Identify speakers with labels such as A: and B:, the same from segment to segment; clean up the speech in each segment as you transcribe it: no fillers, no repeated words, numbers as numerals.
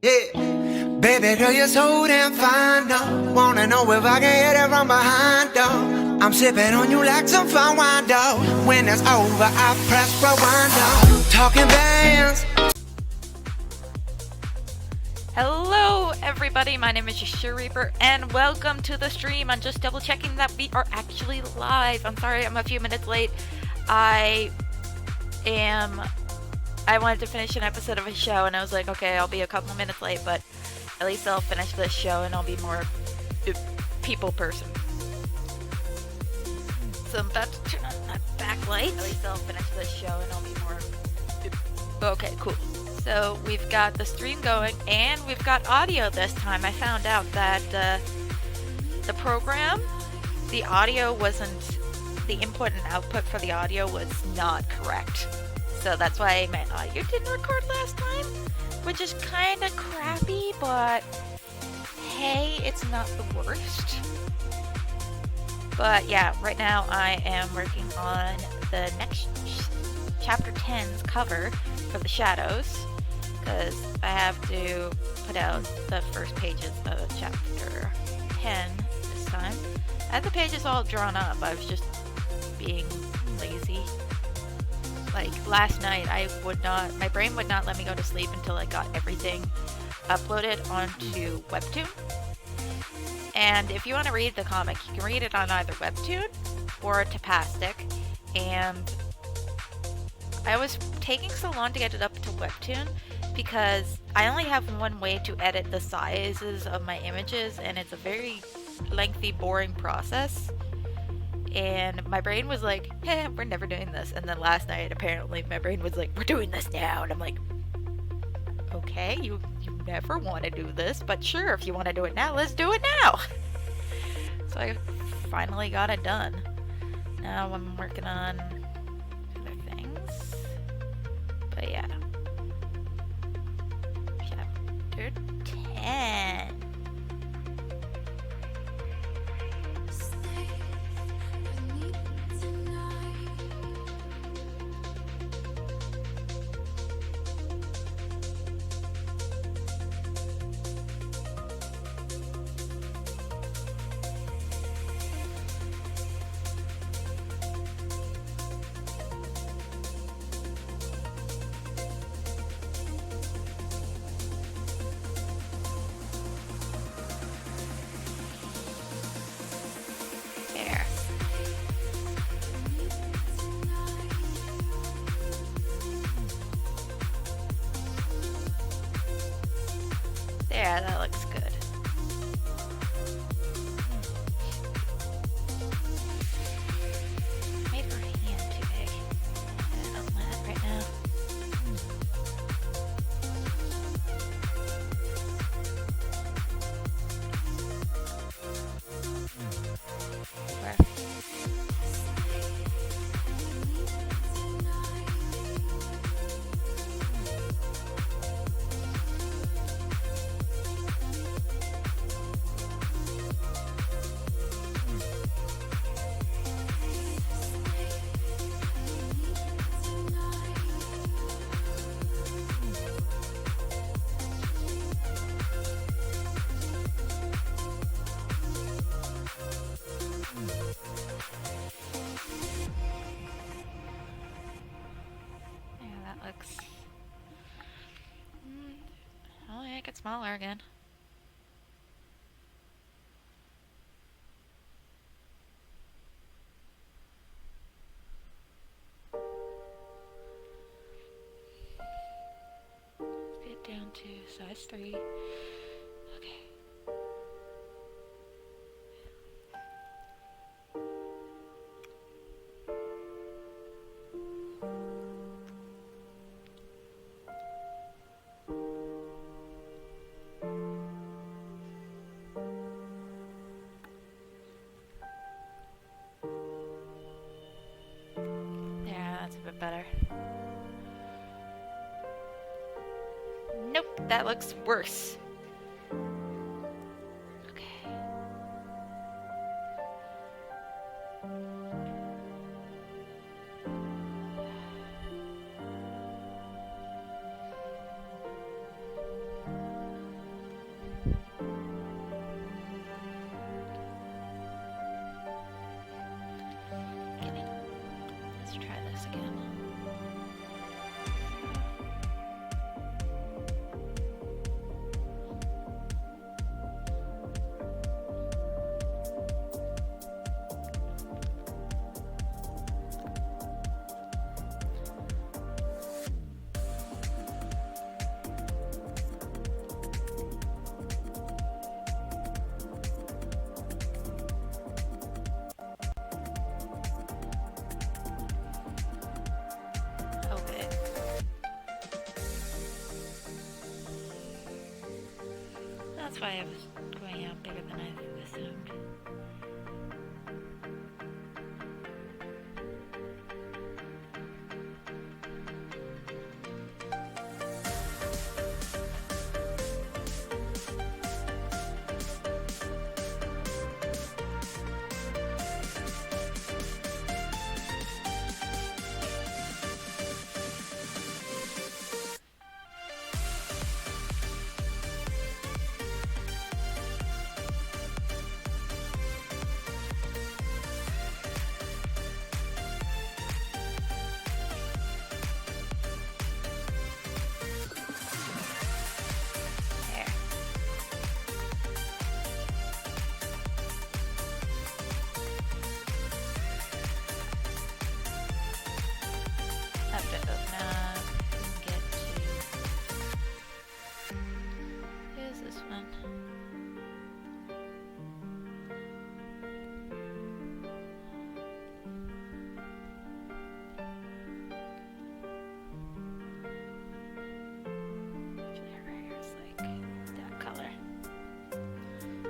A: Yeah, baby girl, you're so damn fine, though. Wanna know if I can hit it from behind, though. I'm sipping on you like some fine wine, though. When it's over, I press rewind, though. Talking bands.
B: Hello everybody, my name is Yashiroreaper and welcome to the stream. I'm just double checking that we are actually live. I'm sorry I'm a few minutes late. I wanted to finish an episode of a show and I was like, okay, I'll be a couple minutes late, but at least I'll finish this show and I'll be more people person. So I'm about to turn on my backlight. At least I'll finish this show and I'll be more okay, cool. So we've got the stream going and we've got audio this time. I found out that the program, the audio wasn't, the input and output for the audio was not correct. So that's why my audio didn't record last time, which is kind of crappy, but hey, it's not the worst. But yeah, right now I am working on the next chapter 10's cover for the shadows, because I have to put out the first pages of chapter 10 this time. I had the pages all drawn up, I was just being lazy. Like last night my brain would not let me go to sleep until I got everything uploaded onto Webtoon. And if you want to read the comic, you can read it on either Webtoon or Tapastic, and I was taking so long to get it up to Webtoon because I only have one way to edit the sizes of my images, and it's a very lengthy, boring process. And my brain was like, we're never doing this. And then last night, apparently, my brain was like, we're doing this now. And I'm like, okay, you never want to do this, but sure, if you want to do it now, let's do it now. So I finally got it done. Now I'm working on other things. But yeah. Chapter 10. There, that looks good. Made her hand too big. I don't want that right now. I'll make it smaller again. Let's get down to size 3. Okay. That's a bit better. Nope, that looks worse. Okay. That's why I was going out bigger than I assumed.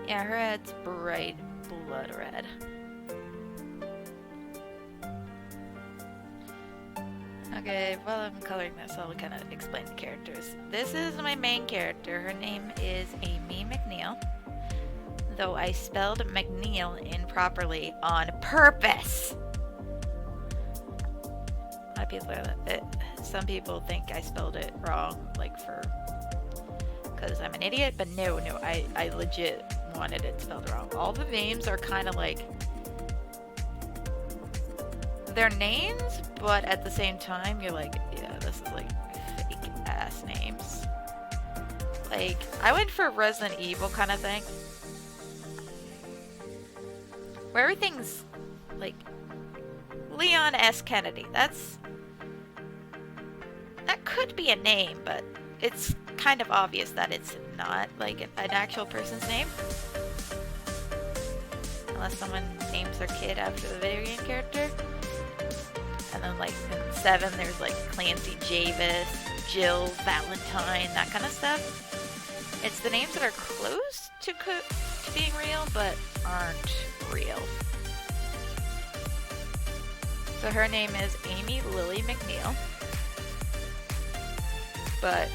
B: Yeah, her head's bright blood red. Okay, while I'm coloring this, I'll kind of explain the characters. This is my main character. Her name is Amy McNeil. Though I spelled McNeil improperly on purpose. A lot of people some people think I spelled it wrong, like because I'm an idiot, but no, I legit wanted it spelled wrong. All the names are kind of like, they're names, but at the same time, you're like, yeah, this is like fake ass names. Like, I went for Resident Evil kind of thing, where everything's like Leon S. Kennedy. That could be a name, but it's kind of obvious that it's not like an actual person's name. Unless someone names their kid after the video game character. And then like in 7 there's like Clancy Javis, Jill Valentine, that kind of stuff. It's the names that are close to being real, but aren't real. So her name is Amy Lily McNeil. But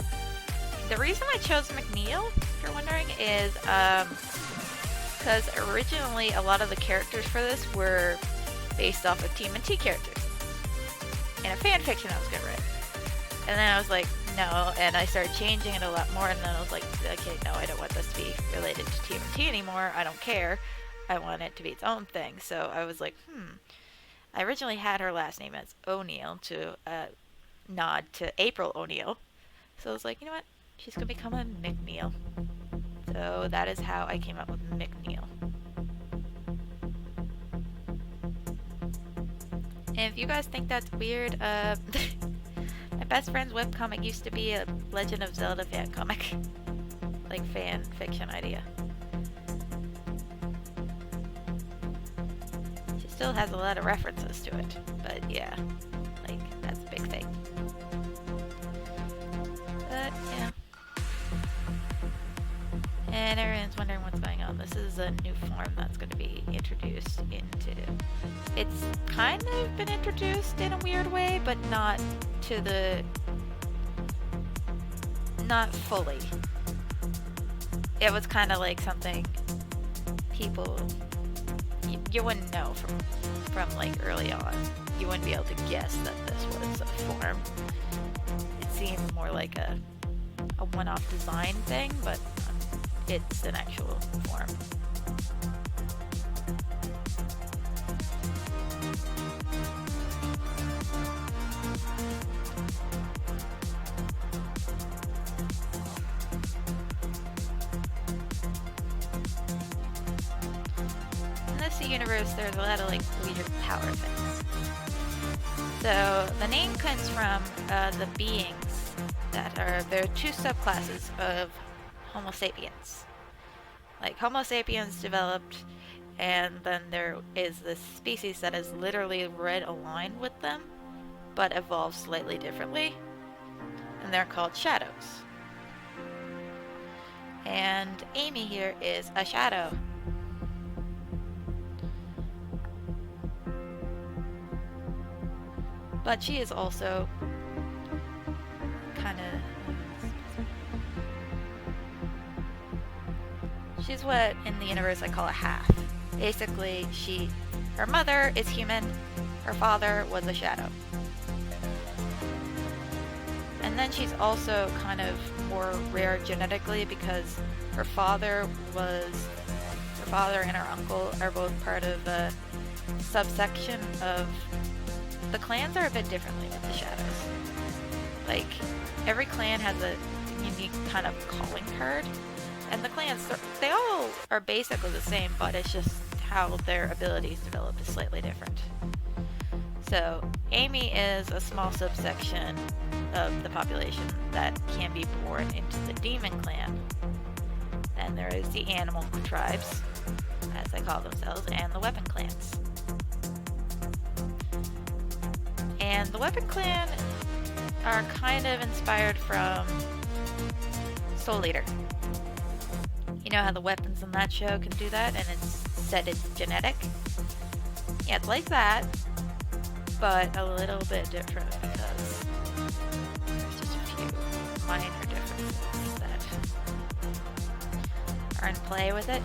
B: the reason I chose McNeil, if you're wondering, is because originally a lot of the characters for this were based off of TMNT characters in a fan fiction I was gonna write. And then I was like, no, and I started changing it a lot more, and then I was like, okay, no, I don't want this to be related to TMNT anymore. I don't care. I want it to be its own thing. So I was like, I originally had her last name as O'Neill to nod to April O'Neil. So I was like, you know what? She's gonna become a McNeil. So that is how I came up with McNeil. And if you guys think that's weird, my best friend's webcomic used to be a Legend of Zelda fan comic. Like fan fiction idea. She still has a lot of references to it, but yeah, like that's a big thing. But yeah. And everyone's wondering what's going on. This is a new form that's going to be introduced into... It's kind of been introduced in a weird way, but not to the... Not fully. It was kind of like something people... You wouldn't know from like early on. You wouldn't be able to guess that this was a form. It seemed more like a one-off design thing, but it's an actual form. In this universe, there's a lot of like weird power things. So the name comes from the beings that are, there are 2 subclasses of Homo sapiens. Like Homo sapiens developed, and then there is this species that is literally red aligned with them, but evolved slightly differently, and they're called shadows. And Amy here is a shadow. But she is also kind of... She's what in the universe I call a half. Basically, her mother is human, her father was a shadow. And then she's also kind of more rare genetically because her father and her uncle are both part of a subsection of... The clans are a bit differently with the shadows. Like, every clan has a unique kind of calling card. And the clans, they all are basically the same, but it's just how their abilities develop is slightly different. So, Amy is a small subsection of the population that can be born into the demon clan. Then there is the animal tribes, as they call themselves, and the weapon clans. And the weapon clan are kind of inspired from Soul Eater. You know how the weapons in that show can do that, and it's said it's genetic? Yeah, it's like that, but a little bit different because there's just a few minor differences that are in play with it.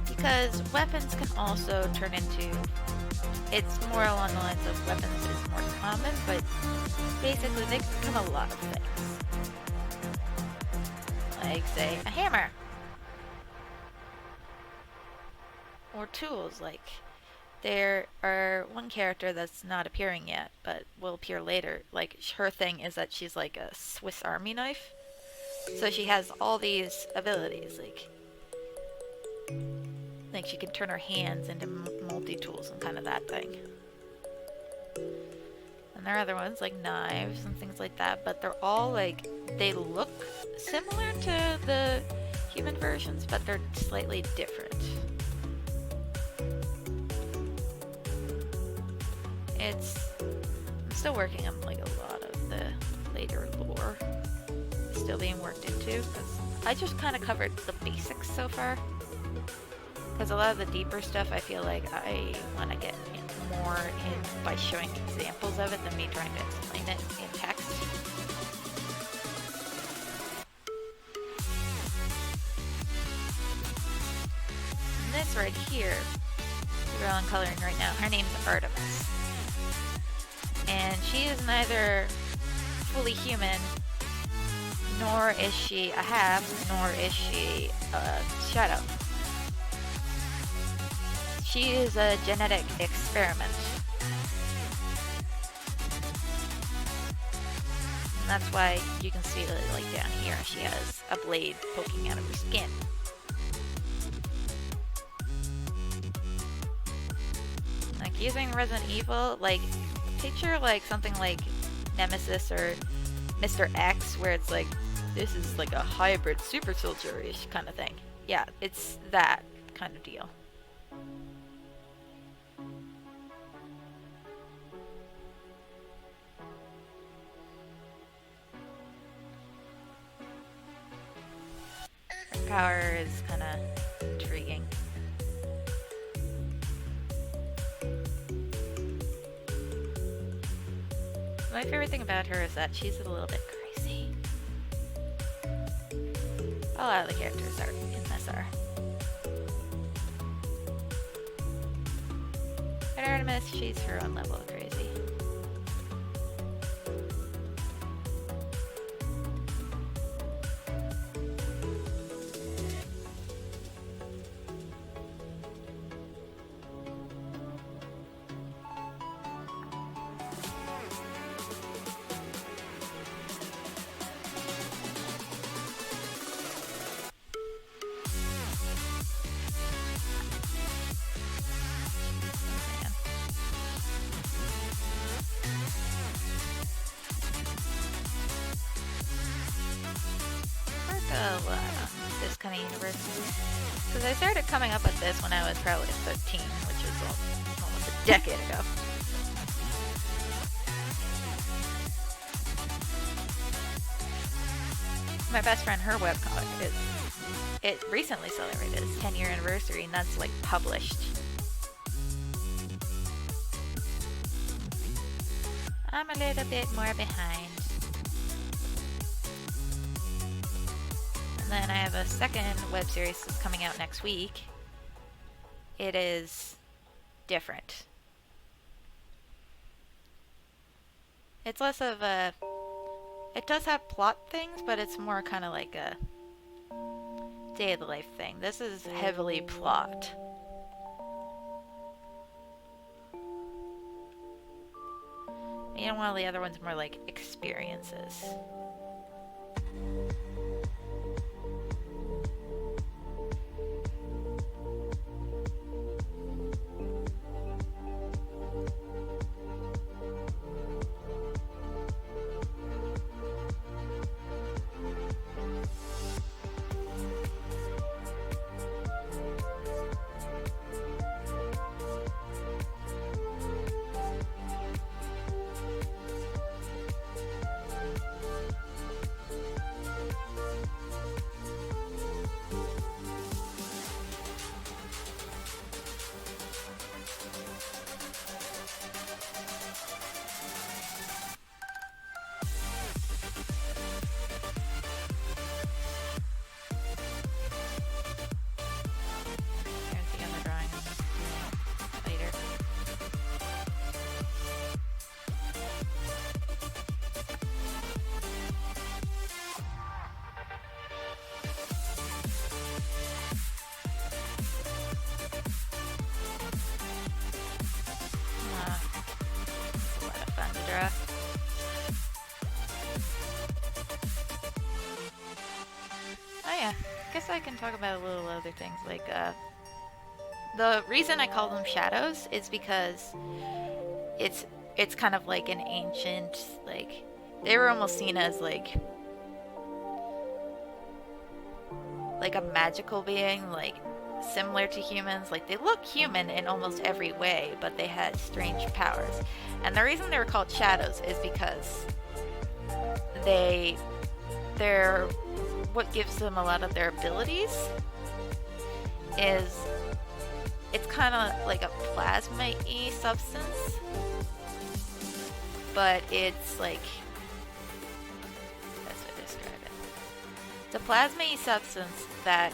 B: Because weapons can also turn into... It's more along the lines of weapons is more common, but basically they can become a lot of things. Like, say, a hammer. Or tools, like, there are one character that's not appearing yet, but will appear later. Like, her thing is that she's like a Swiss Army knife. So she has all these abilities, like she can turn her hands into multi-tools and kind of that thing. And there are other ones, like knives and things like that, but they're all like, they look similar to the human versions, but they're slightly different. I'm still working on like a lot of the later lore. It's still being worked into, because I just kind of covered the basics so far. Because a lot of the deeper stuff, I feel like I want to get more in by showing examples of it than me trying to explain it in text. And this right here, the girl I'm coloring right now, her name's Artemis. And she is neither fully human, nor is she a half, nor is she a shadow. She is a genetic experiment. And that's why you can see that, like down here, she has a blade poking out of her skin. Like using Resident Evil, like picture like something like Nemesis or Mr. X, where it's like, this is like a hybrid super soldier-ish kind of thing. Yeah, it's that kind of deal. Her power is kind of intriguing. My favorite thing about her is that she's a little bit crazy. A lot of the characters are in this are. But Artemis, she's her own level of crazy. This kind of universe. Because I started coming up with this when I was probably 13, which is almost a decade ago. my best friend, her webcomic it recently celebrated its 10-year anniversary, and that's like published. I'm a little bit more behind. And then I have a second web series that's coming out next week. It is different. It's less of a... It does have plot things, but it's more kind of like a day of the life thing. This is heavily plot. You know, one of the other ones more like experiences. Oh yeah, I guess I can talk about a little other things, like the reason I call them shadows is because it's kind of like an ancient, like, they were almost seen as like a magical being, like similar to humans. Like, they look human in almost every way, but they had strange powers. And the reason they were called shadows is because they're what gives them a lot of their abilities is it's kind of like a plasma-y substance, but it's like, that's what I describe it. It's a plasma-y substance that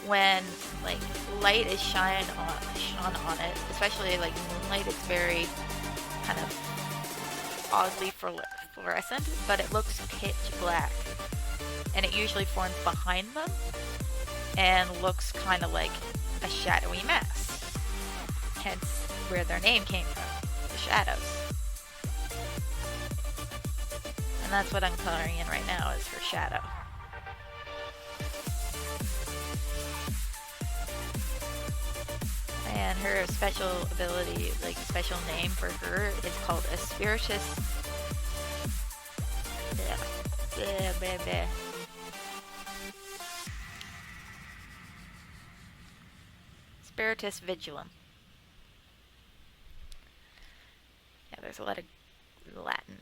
B: when like light is shone on it, especially like moonlight, it's very kind of oddly fluorescent, but it looks pitch black. And it usually forms behind them and looks kind of like a shadowy mass. Hence where their name came from, the shadows. And that's what I'm coloring in right now, is for shadow. And her special ability, like special name for her, is called a Spiritus. Spiritus Vigilum. Yeah, there's a lot of Latin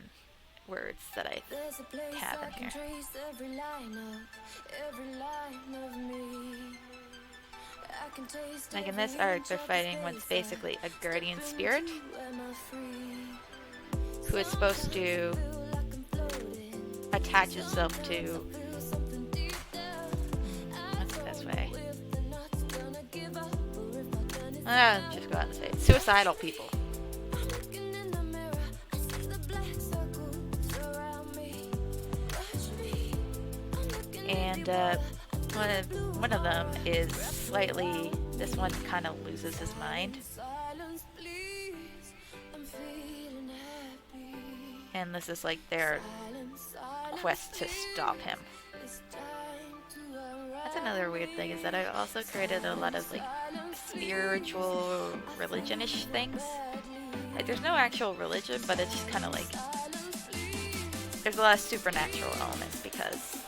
B: words that I have in here. Like in this arc, they're fighting what's basically a guardian spirit who is supposed to attach itself to, what's the best way? Just go out and say it. Suicidal people. And one of them is slightly, this one kind of loses his mind. And this is like their quest to stop him. That's another weird thing, is that I also created a lot of like spiritual religion-ish things. Like, there's no actual religion, but it's just kind of like, there's a lot of supernatural elements, because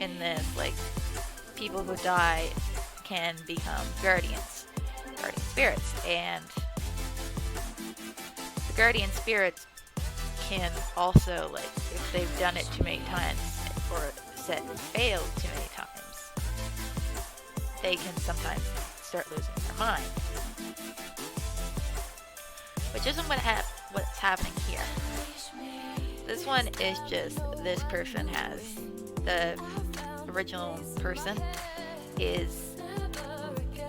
B: in this, like, people who die can become guardian spirits, and the guardian spirits can also, like, if they've done it too many times, or set fails too many times, they can sometimes start losing their mind. Which isn't what's happening here. This one is just this person has the original person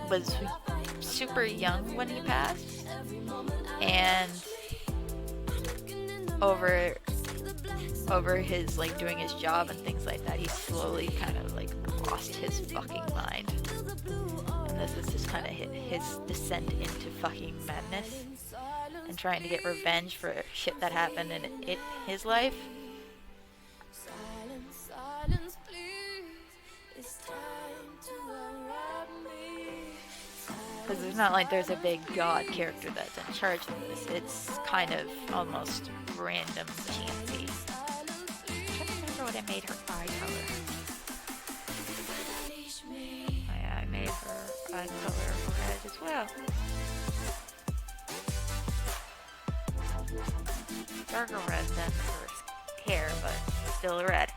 B: was super young when he passed, and over his like doing his job and things like that, he slowly kind of like lost his fucking mind. And this is just kind of his descent into fucking madness and trying to get revenge for shit that happened in his life. Because there's not like there's a big god character that's in charge of this. It's kind of almost random chancy. I'm trying to remember what I made her eye color. I made her eye color red as well. Darker red than her hair, but still red.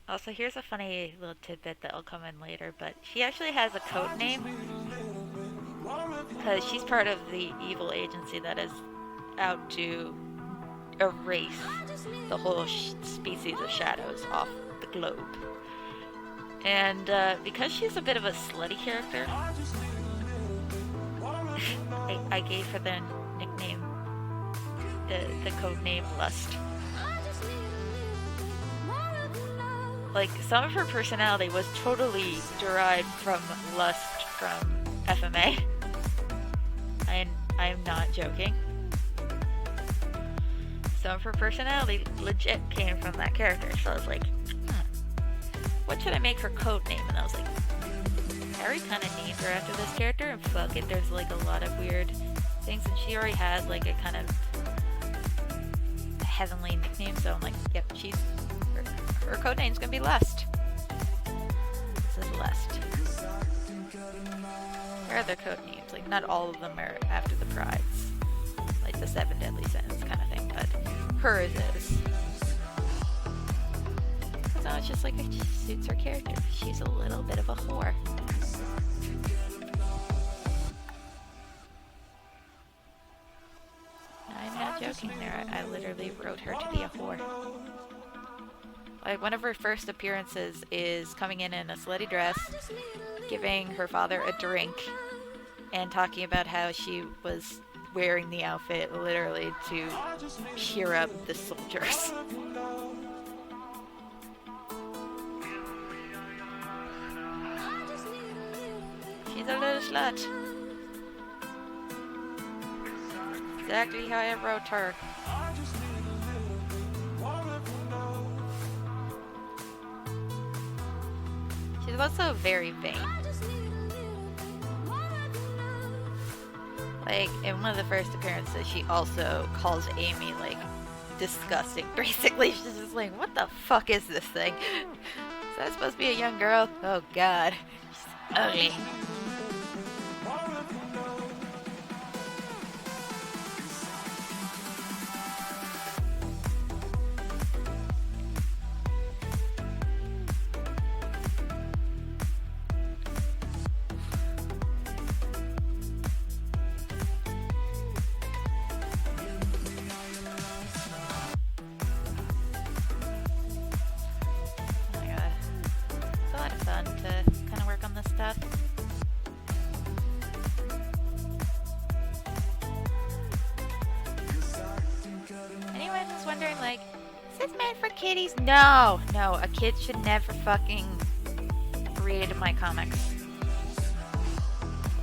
B: Also, here's a funny little tidbit that'll come in later, but she actually has a code name because she's part of the evil agency that is out to erase the whole species of shadows off the globe. And because she's a bit of a slutty character, I gave her the nickname, the code name Lust. Like, some of her personality was totally derived from Lust from FMA. I'm not joking. Some of her personality legit came from that character. So I was like, what should I make her code name? And I was like, I already kind of named her after this character, and fuck it, there's like a lot of weird things, and she already has like a kind of heavenly nickname, so I'm like, yep, her code name's gonna be Lust. This is Lust. There are other code names, like not all of them are after the prides, like the 7 deadly sins kind of thing, but hers is. So it's just like, it just suits her character. She's a little bit of a whore. I'm not joking there. I literally wrote her to be a whore. Like, one of her first appearances is coming in a slutty dress, giving her father a drink, and talking about how she was wearing the outfit literally to cheer up the soldiers. She's a little slut. Exactly how I wrote her. She's also very vain. Like, in one of the first appearances, she also calls Amy, like, disgusting. Basically, she's just like, what the fuck is this thing? Is that supposed to be a young girl? Oh god. She's ugly. kitties? No, a kid should never fucking read my comics.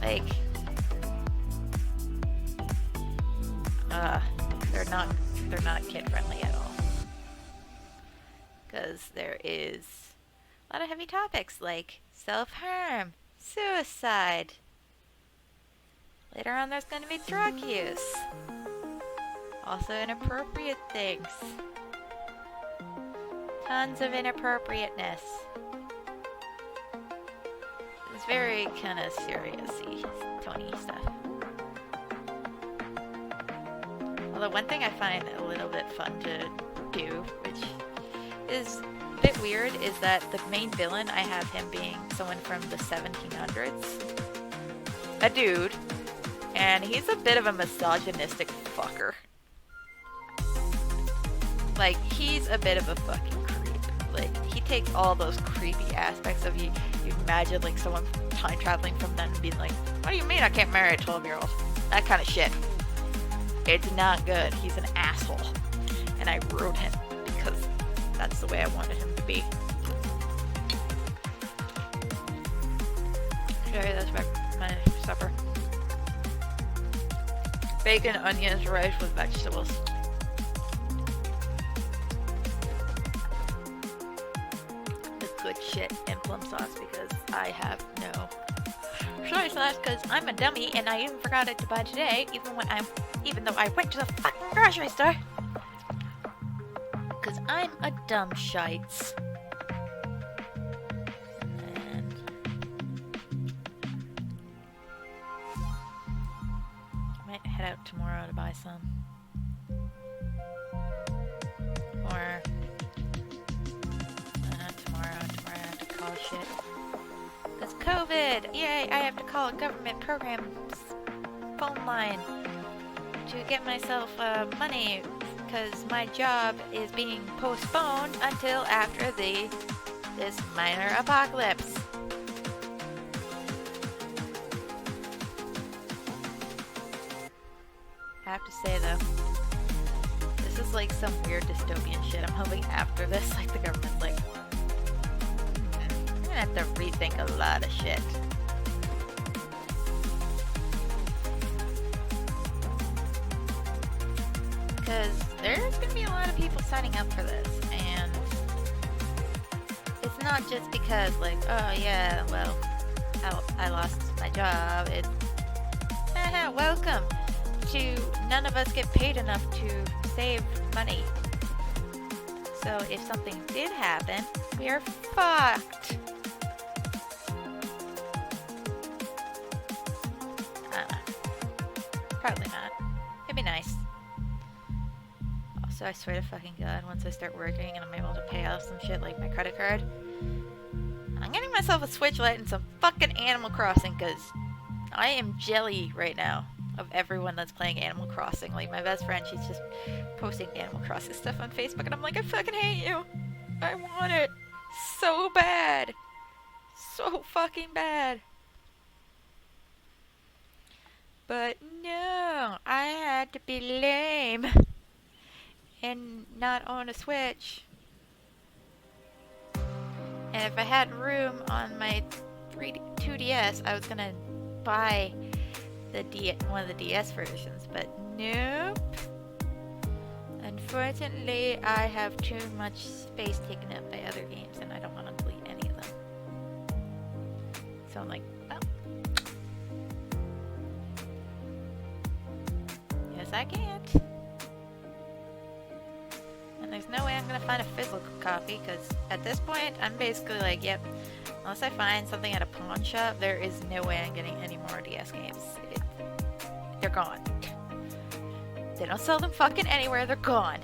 B: Like, they're not kid friendly at all. Because there is a lot of heavy topics like self-harm, suicide. Later on there's going to be drug use. Also inappropriate things. Tons of inappropriateness. It's very kind of serious-y, Tony stuff. Although one thing I find a little bit fun to do, which is a bit weird, is that the main villain, I have him being someone from the 1700s. A dude. And he's a bit of a misogynistic fucker. Like, he's a bit of a fucking creep. Like, he takes all those creepy aspects of you imagine, like, someone time traveling from then being like, what do you mean I can't marry a 12-year-old? That kind of shit. It's not good. He's an asshole. And I wrote him because that's the way I wanted him to be. Sorry, that's my supper. Bacon, onions, rice with vegetables. The good shit and plum sauce because I have no soy sauce because I'm a dummy and I even forgot it to buy today even though I went to the fucking grocery store. Because I'm a dumb shites. And I might head out tomorrow to buy some. Or not tomorrow. Tomorrow I have to call shit. Because COVID! Yay! I have to call a government program's phone line to get myself money because my job is being postponed until after this minor apocalypse. I have to say though, this is like some weird dystopian shit. I'm hoping after this, like, the government's like, I'm gonna have to rethink a lot of shit. Because there's gonna be a lot of people signing up for this, and it's not just because, like, oh yeah, well, I lost my job. It's, welcome to none of us get paid enough to save money. So if something did happen, we are fucked. Probably not. It'd be nice. Also, I swear to fucking God, once I start working and I'm able to pay off some shit like my credit card, I'm getting myself a Switch Lite and some fucking Animal Crossing, because I am jelly right now of everyone that's playing Animal Crossing. Like, my best friend, she's just posting Animal Crossing stuff on Facebook, and I'm like, I fucking hate you. I want it so bad. So fucking bad. But no, I had to be lame and not own a Switch. And if I had room on my 2DS, I was gonna buy one of the DS versions, but nope. Unfortunately, I have too much space taken up by other games, and I don't want to delete any of them. So I'm like, well, yes I can't. And there's no way I'm gonna find a physical copy, because at this point, I'm basically like, yep, unless I find something at a pawn shop, there is no way I'm getting any more DS games. They're gone. They don't sell them fucking anywhere, they're gone.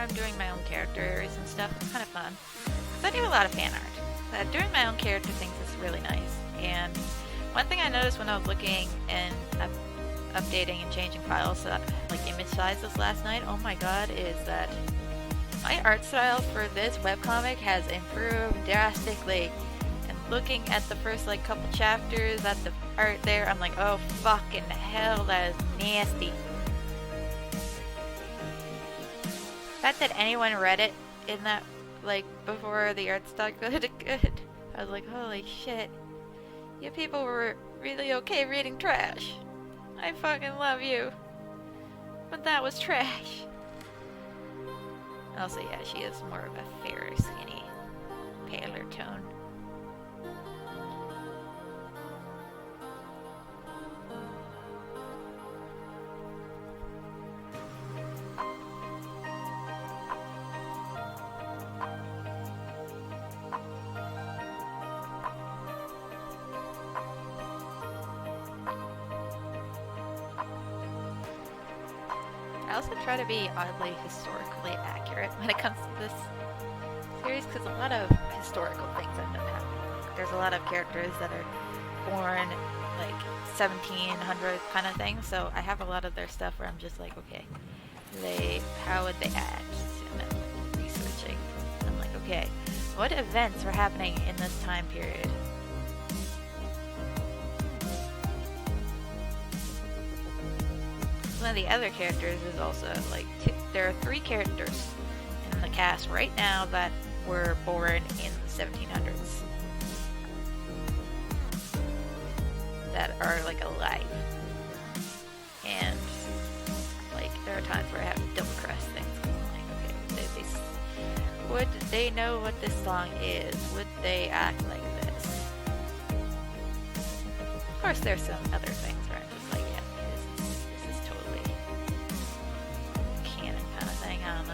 B: I'm doing my own characters and stuff, it's kind of fun. Because I do a lot of fan art. Doing my own character things is really nice. And one thing I noticed when I was looking and updating and changing files, like image sizes last night, oh my god, is that my art style for this webcomic has improved drastically. And looking at the first like couple chapters at the art there, I'm like, oh fucking hell, that is nasty. The fact that anyone read it in that, like, before the art style good, I was like, holy shit. You people were really okay reading trash. I fucking love you. But that was trash. Also, yeah, she is more of a fairer, skinny, paler tone. I also try to be oddly historically accurate when it comes to this series, because a lot of historical things end up happening. There's a lot of characters that are born like 1700 kind of thing, so I have a lot of their stuff where I'm just like, okay, how would they act? And I'm researching. I'm like, okay, what events were happening in this time period? One of the other characters is also like there are 3 characters in the cast right now that were born in the 1700s that are like alive, and like there are times where I have to double cross things. I'm like, okay, would they know what this song is? Would they act like this? Of course, there's some other things where I'm just like, yeah. This is totally canon kind of thing, I don't know.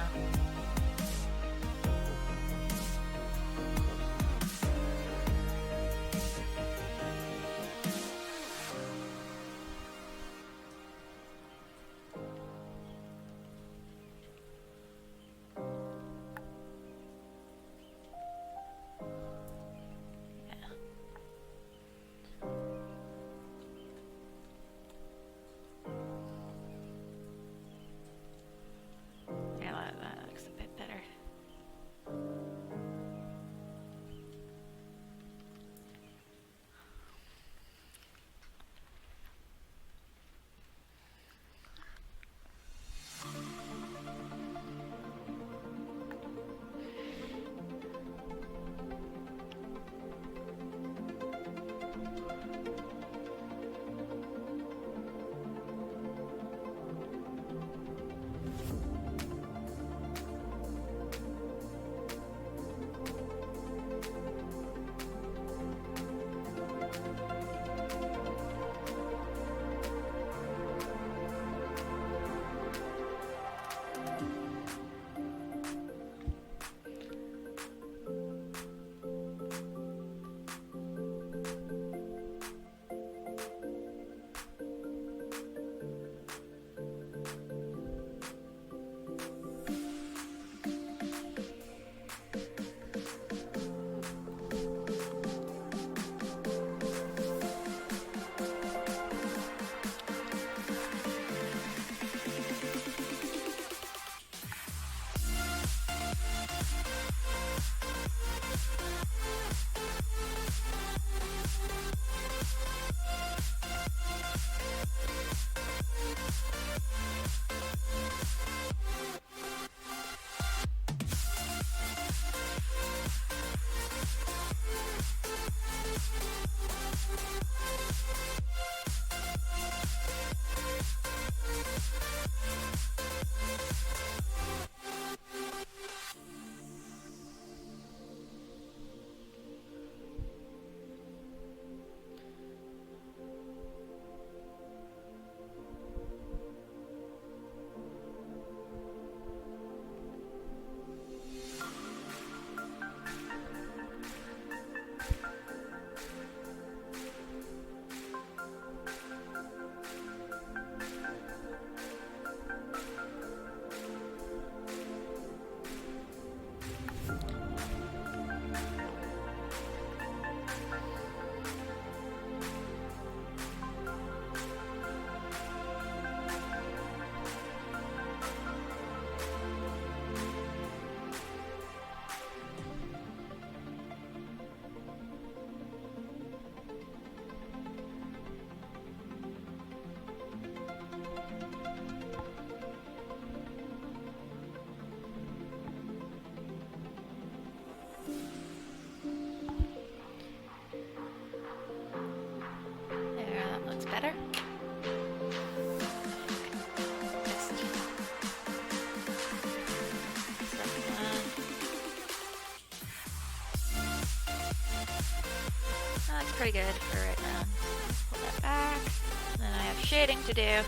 B: pretty good for right now. Pull that back. And then I have shading to do.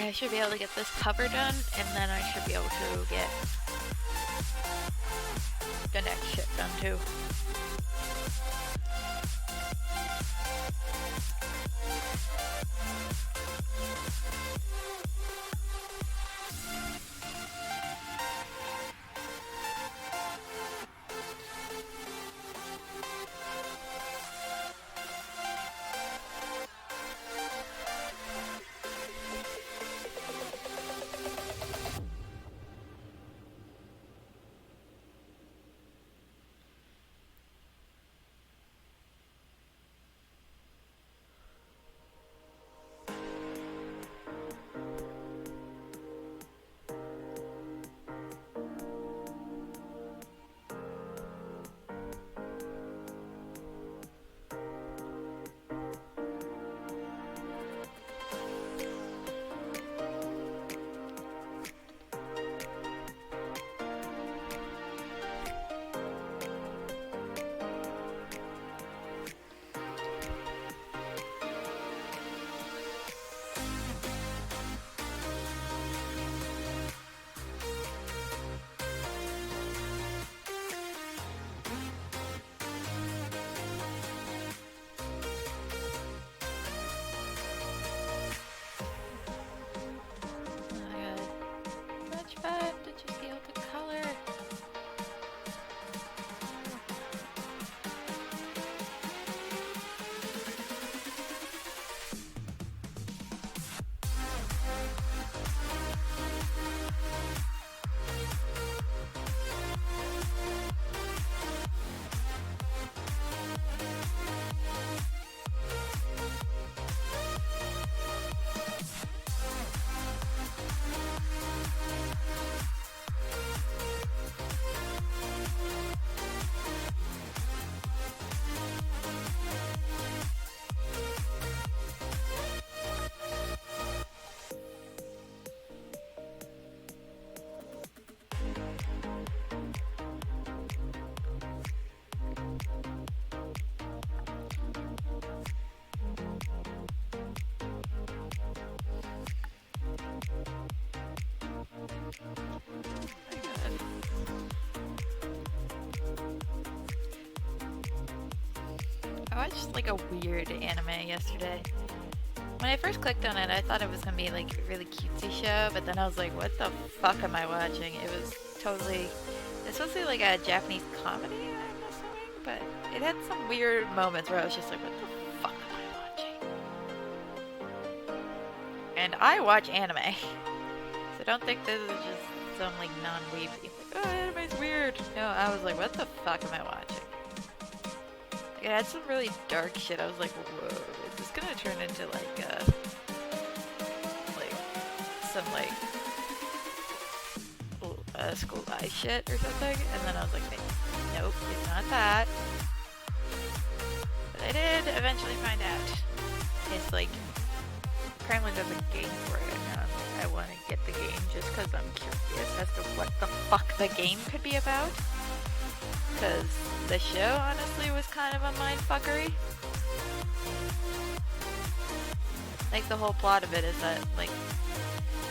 B: I should be able to get this cover done, and then I should be able to get the next shit done too. I watched like a weird anime yesterday. When I first clicked on it, I thought it was gonna be like a really cutesy show, but then I was like, what the fuck am I watching? It was totally, it's supposed to be like a Japanese comedy, I'm assuming, but it had some weird moments where I was just like, what the fuck am I watching? And I watch anime, so don't think this is just some like non-weeby, like, oh, anime's weird. No, I was like, what the fuck am I watching? It had some really dark shit. I was like, whoa, is this gonna turn into like some like school eye shit or something? And then I was like, nope, it's not that. But I did eventually find out. It's like, apparently there's a game for it, and I want to get the game just because I'm curious as to what the fuck the game could be about. Because the show, honestly, was kind of a mindfuckery. Like, the whole plot of it is that, like,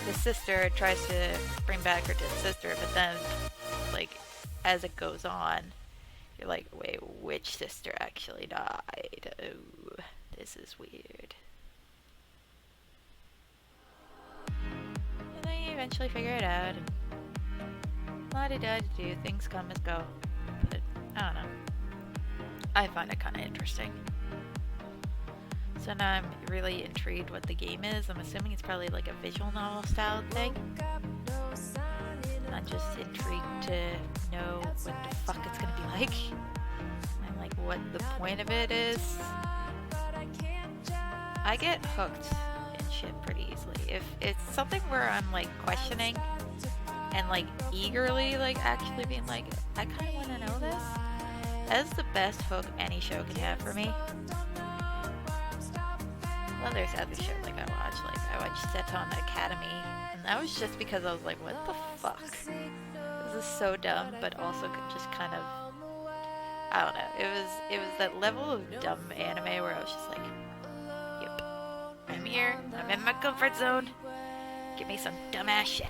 B: the sister tries to bring back her dead sister, but then, like, as it goes on, you're like, wait, which sister actually died? Oh, this is weird. And then you eventually figure it out, and la-di-da-di-do, things come and go. But, I don't know. I find it kind of interesting. So now I'm really intrigued what the game is. I'm assuming it's probably like a visual novel style thing. I'm just intrigued to know what the fuck it's gonna be like. And like what the point of it is. I get hooked in shit pretty easily. If it's something where I'm like questioning and like eagerly like actually being like, I kind of want to know this. That is the best hook any show can have for me. Well, there's other shows like I watched Seton Academy, and that was just because I was like, what the fuck? This is so dumb, but also just kind of, I don't know. It was that level of dumb anime where I was just like, yep, I'm here, I'm in my comfort zone. Give me some dumbass shit.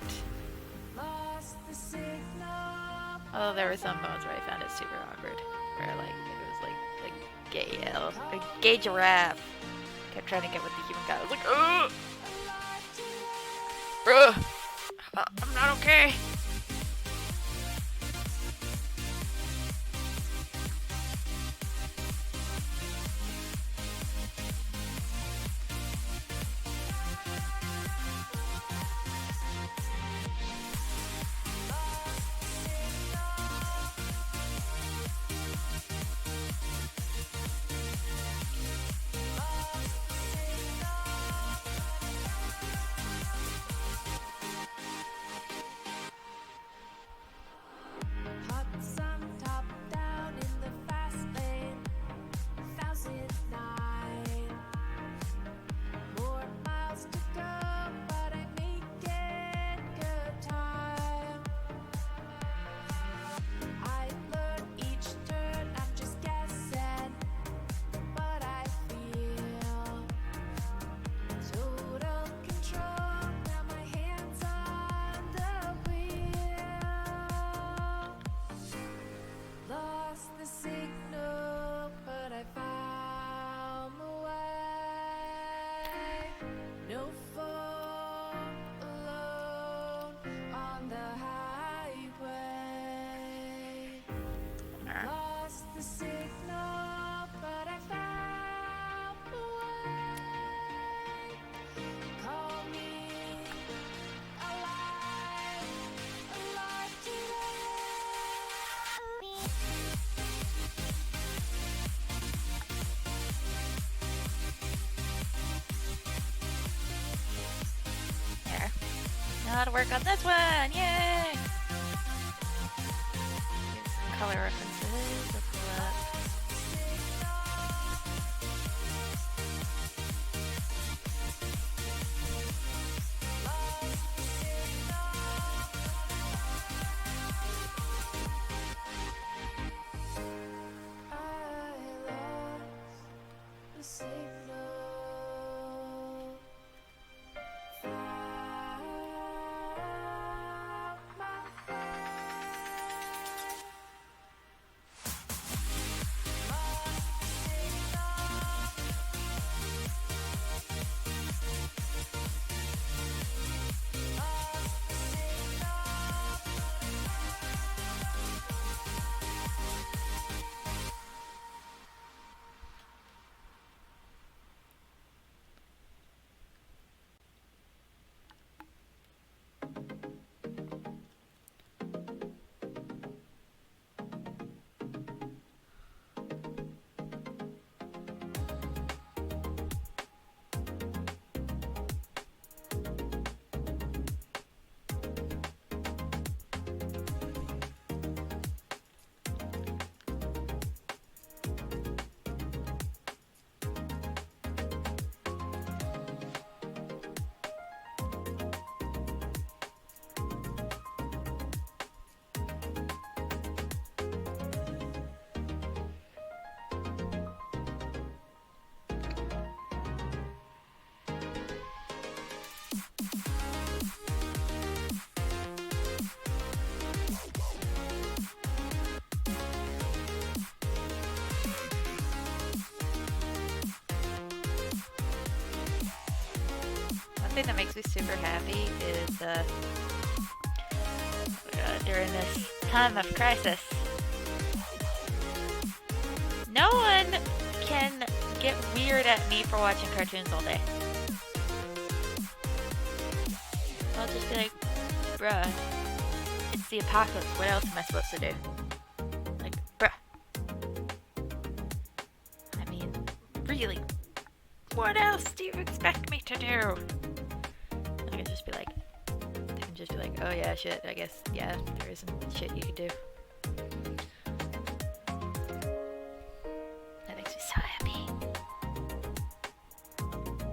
B: Although there were some moments where I found it super awkward, where like it was like a gay giraffe kept trying to get with the human guy. I was like, oh, bruh, I'm not okay. Know how to work on this one, yay! Here's color references. Let's pull up. Thing that makes me super happy is during this time of crisis, no one can get weird at me for watching cartoons all day. I'll just be like, bruh, it's the apocalypse, what else am I supposed to do? Like, bruh. I mean, really, what else do you expect me to do? I can just be like, I can just be like, oh yeah, shit, I guess, yeah, there is some shit you could do. That makes me so happy.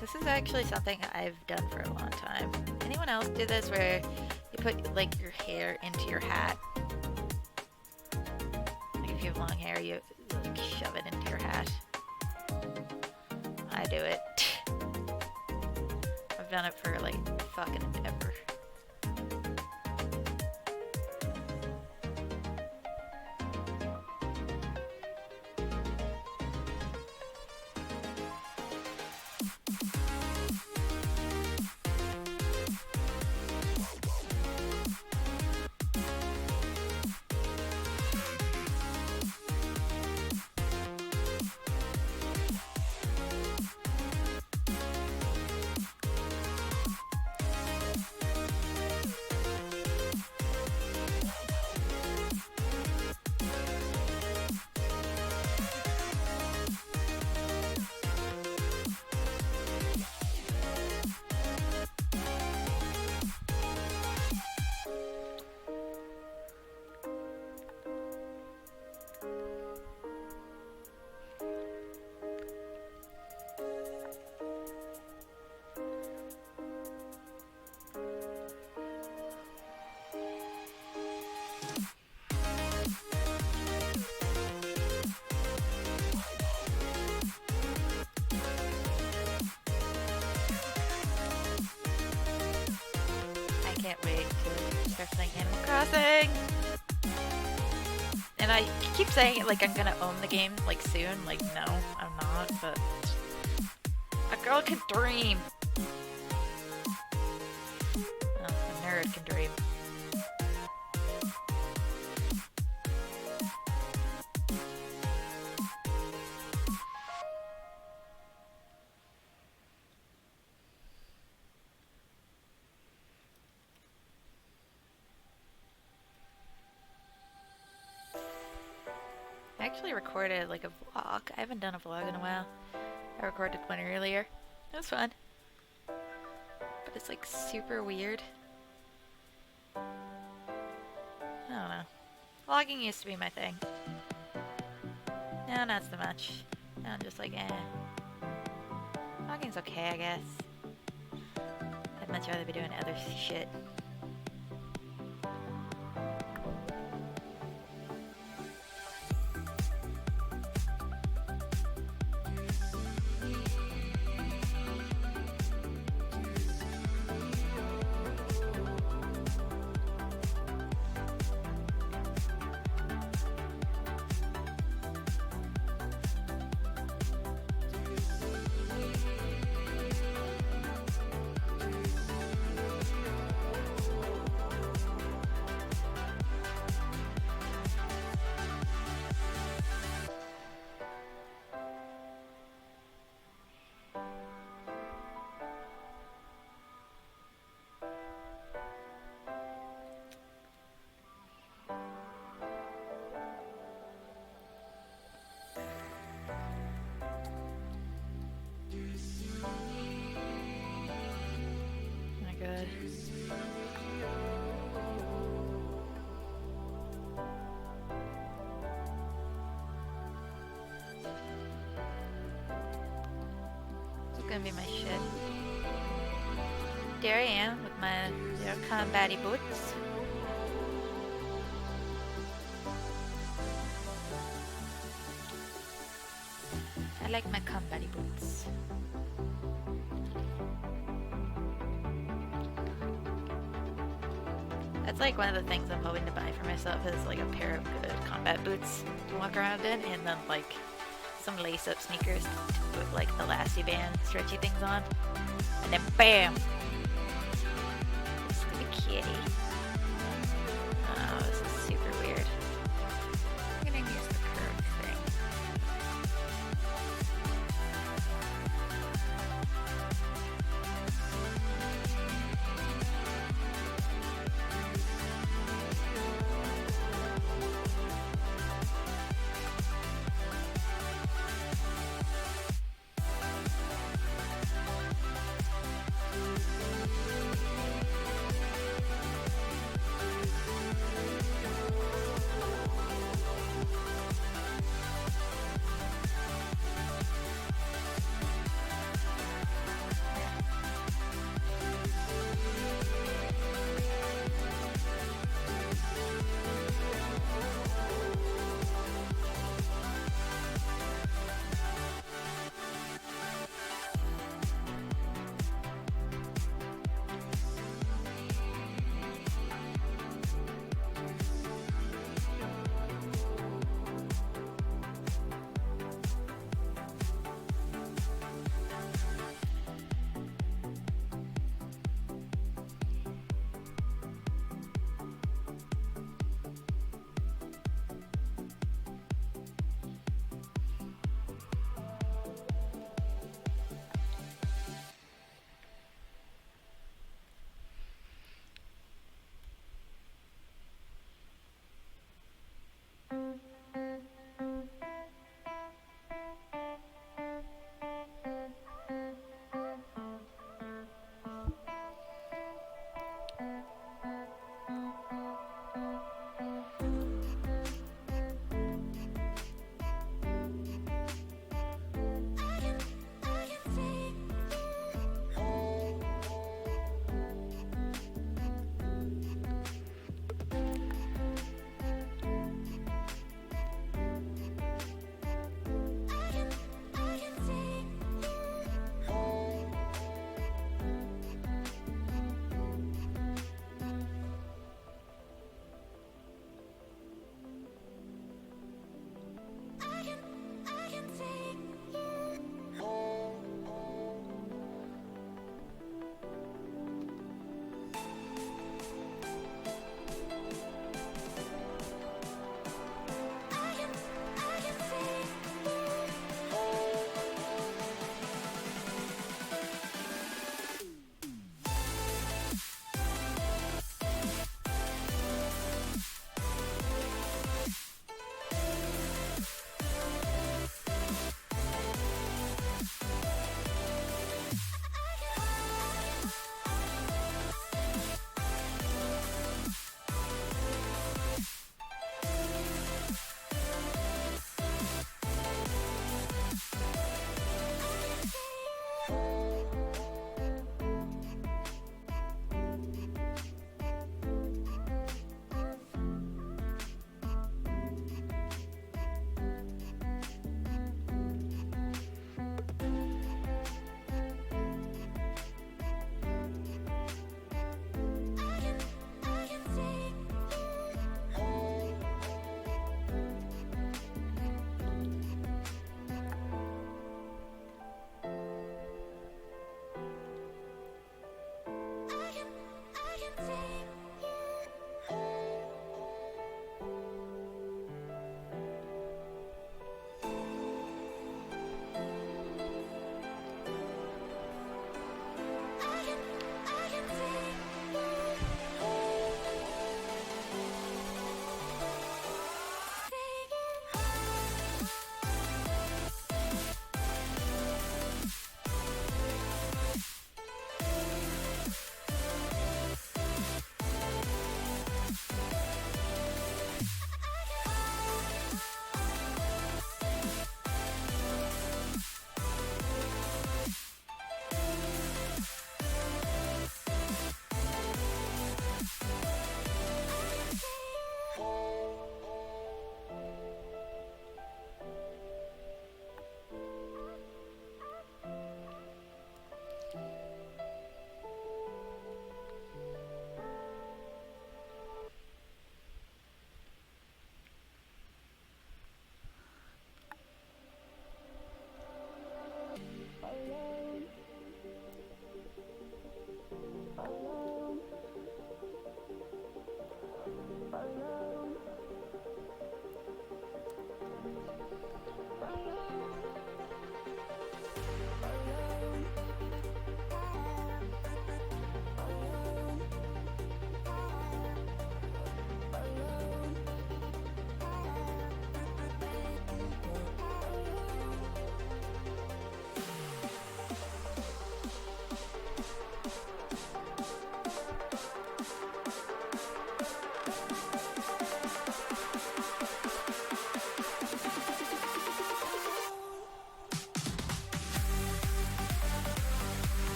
B: This is actually something I've done for a long time. Anyone else do this where you put like your hair into your hat? Like if you have long hair, you like shove it into your hat. I do it. I've done it for like fucking ever. Can't wait to start playing Animal Crossing. And I keep saying it like I'm gonna own the game like soon. Like, no, I'm not, but a girl can dream. Oh, a nerd can dream. I actually recorded like a vlog. I haven't done a vlog in a while. I recorded one earlier. It was fun. But it's like super weird. I don't know. Vlogging used to be my thing. Now not so much. Now I'm just like, eh. Vlogging's okay, I guess. I'd much rather be doing other shit. Good. This is gonna be my shit. There I am with my little combat-y boots. I like my combat-y boots. That's like one of the things I'm hoping to buy for myself is like a pair of good combat boots to walk around in, and then like some lace-up sneakers to put like elastic band stretchy things on, and then BAM! This is gonna be kitty. Oh, this is super weird. I'm gonna use the curve thing.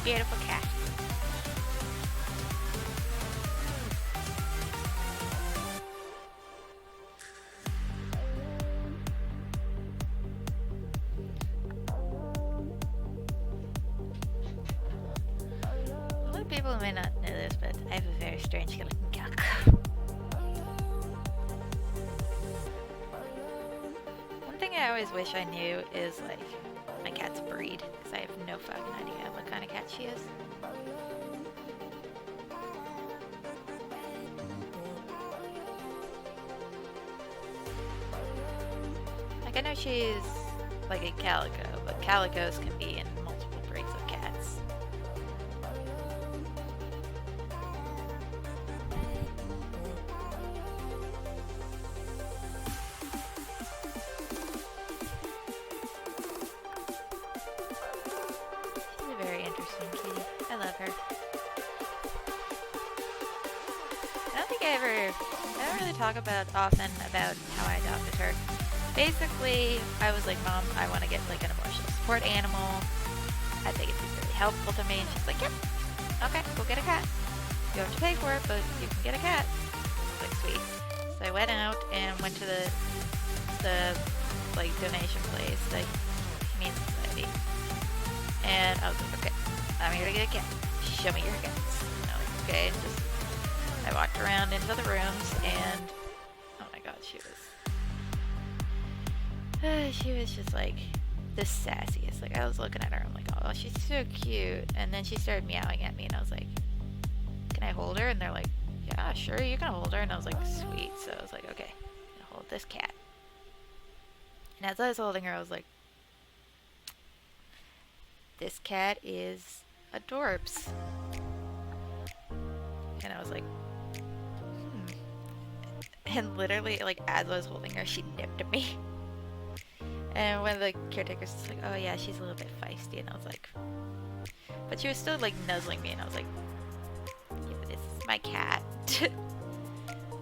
B: Beautiful cat. A lot of people may not know this, but I have a very strange looking cat. One thing I always wish I knew is like my cat's breed, because I have no fucking idea what kind of cat she is. Like I know she's like a calico, but calicos can be in multiple breeds of cats. She's a very interesting kitty. I love her. I don't really talk about often about how I adopted her. Basically, I was like, Mom, I want to get like an emotional support animal. I think it'd be really helpful to me. And she's like, yep, okay, go get a cat. You have to pay for it, but you can get a cat. I was like, sweet. So I went out and went to the like donation place, the Humane Society. And I was like, okay, I'm here to get a cat. Show me your cats. And I was like, okay, and just I walked around into the rooms and oh my god, she was just like the sassiest. Like I was looking at her, I'm like, oh, she's so cute. And then she started meowing at me and I was like, can I hold her? And they're like, yeah, sure, you can hold her. And I was like, sweet. So I was like, okay, I'm gonna hold this cat. And as I was holding her, I was like, this cat is adorbs. And I was like, And literally, like, as I was holding her, she nipped at me. And one of the caretakers was like, oh yeah, she's a little bit feisty. And I was like, but she was still, like, nuzzling me. And I was like, yeah, but this is my cat.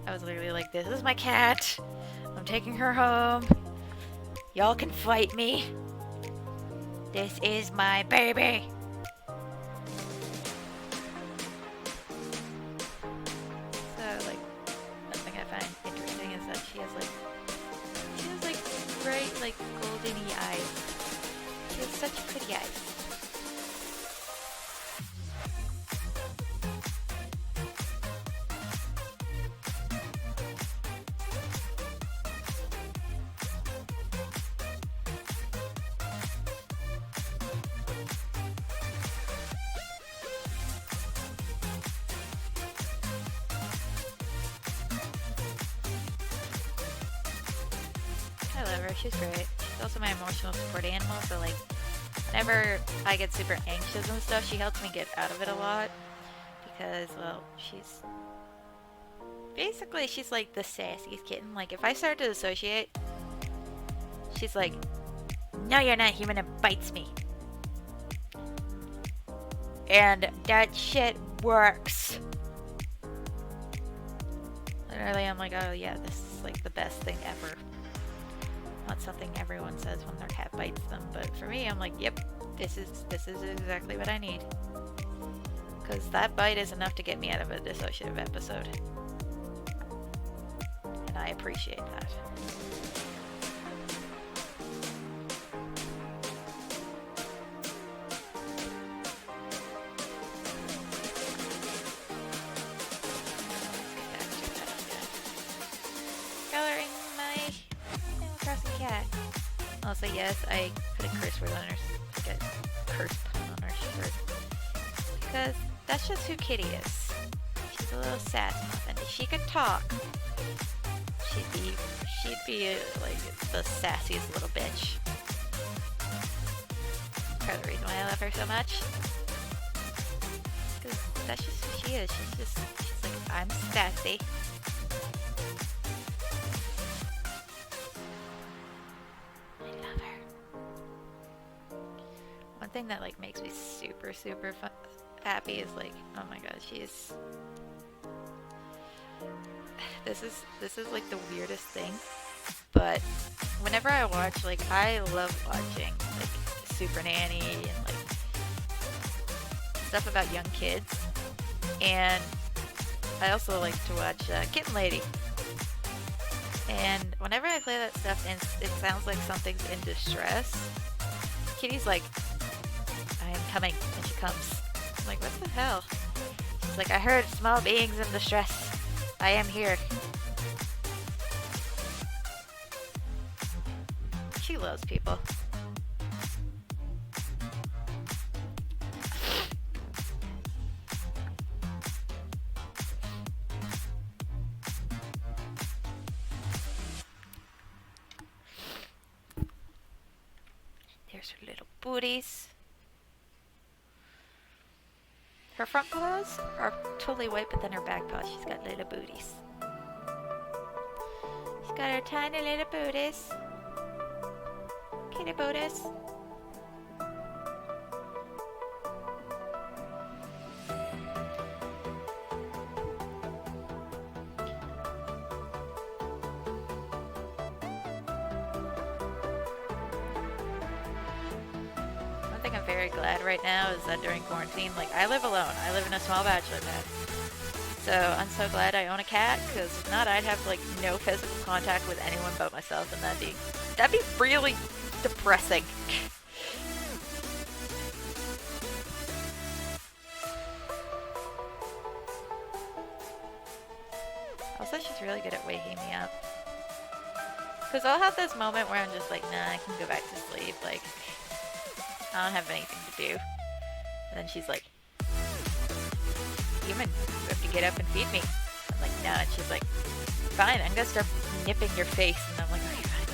B: I was literally like, this is my cat. I'm taking her home. Y'all can fight me. This is my baby. So, like, one thing I find interesting is that she has like bright, like, golden-y eyes. She has such pretty eyes. I love her. She's great. She's also my emotional support animal, so like whenever I get super anxious and stuff, she helps me get out of it a lot because, well, she's like the sassiest kitten. Like if I start to dissociate, she's like, no, you're not human, and bites me. And that shit works. Literally, I'm like, oh yeah, this is like the best thing ever. Not something everyone says when their cat bites them, but for me, I'm like, yep, this is exactly what I need. Because that bite is enough to get me out of a dissociative episode. And I appreciate that. Coloring my Animal Crossing cat. Also, yes, I put a curse word on her, like a curse pun on her shirt. Because that's just who Kitty is. She's a little sass muffin. If she could talk, she'd be like the sassiest little bitch. Part of the reason why I love her so much. Because that's just who she is. She's like, I'm sassy. One thing that like makes me super happy is like, oh my god, she's this is like the weirdest thing, but whenever I watch, like, I love watching like Super Nanny and like stuff about young kids, and I also like to watch Kitten Lady. And whenever I play that stuff and it sounds like something's in distress, Kitty's like, I am coming, and she comes. I'm like, what the hell? She's like, I heard small beings in distress. I am here. She loves people. There's her little booties. Her front paws are totally white, but then her back paws, she's got little booties. She's got her tiny little booties. Kitty booties. One thing I'm very glad right now is that during quarantine, like, I live alone. I live in a small bachelor pad. So I'm so glad I own a cat, because if not, I'd have, like, no physical contact with anyone but myself, and that'd be really depressing. Also, she's really good at waking me up. Because I'll have this moment where I'm just like, nah, I can go back to sleep. Like, I don't have anything to do. And then she's like, human, you have to get up and feed me. I'm like, no. And she's like, fine, I'm gonna start nipping your face. And I'm like, okay, fine.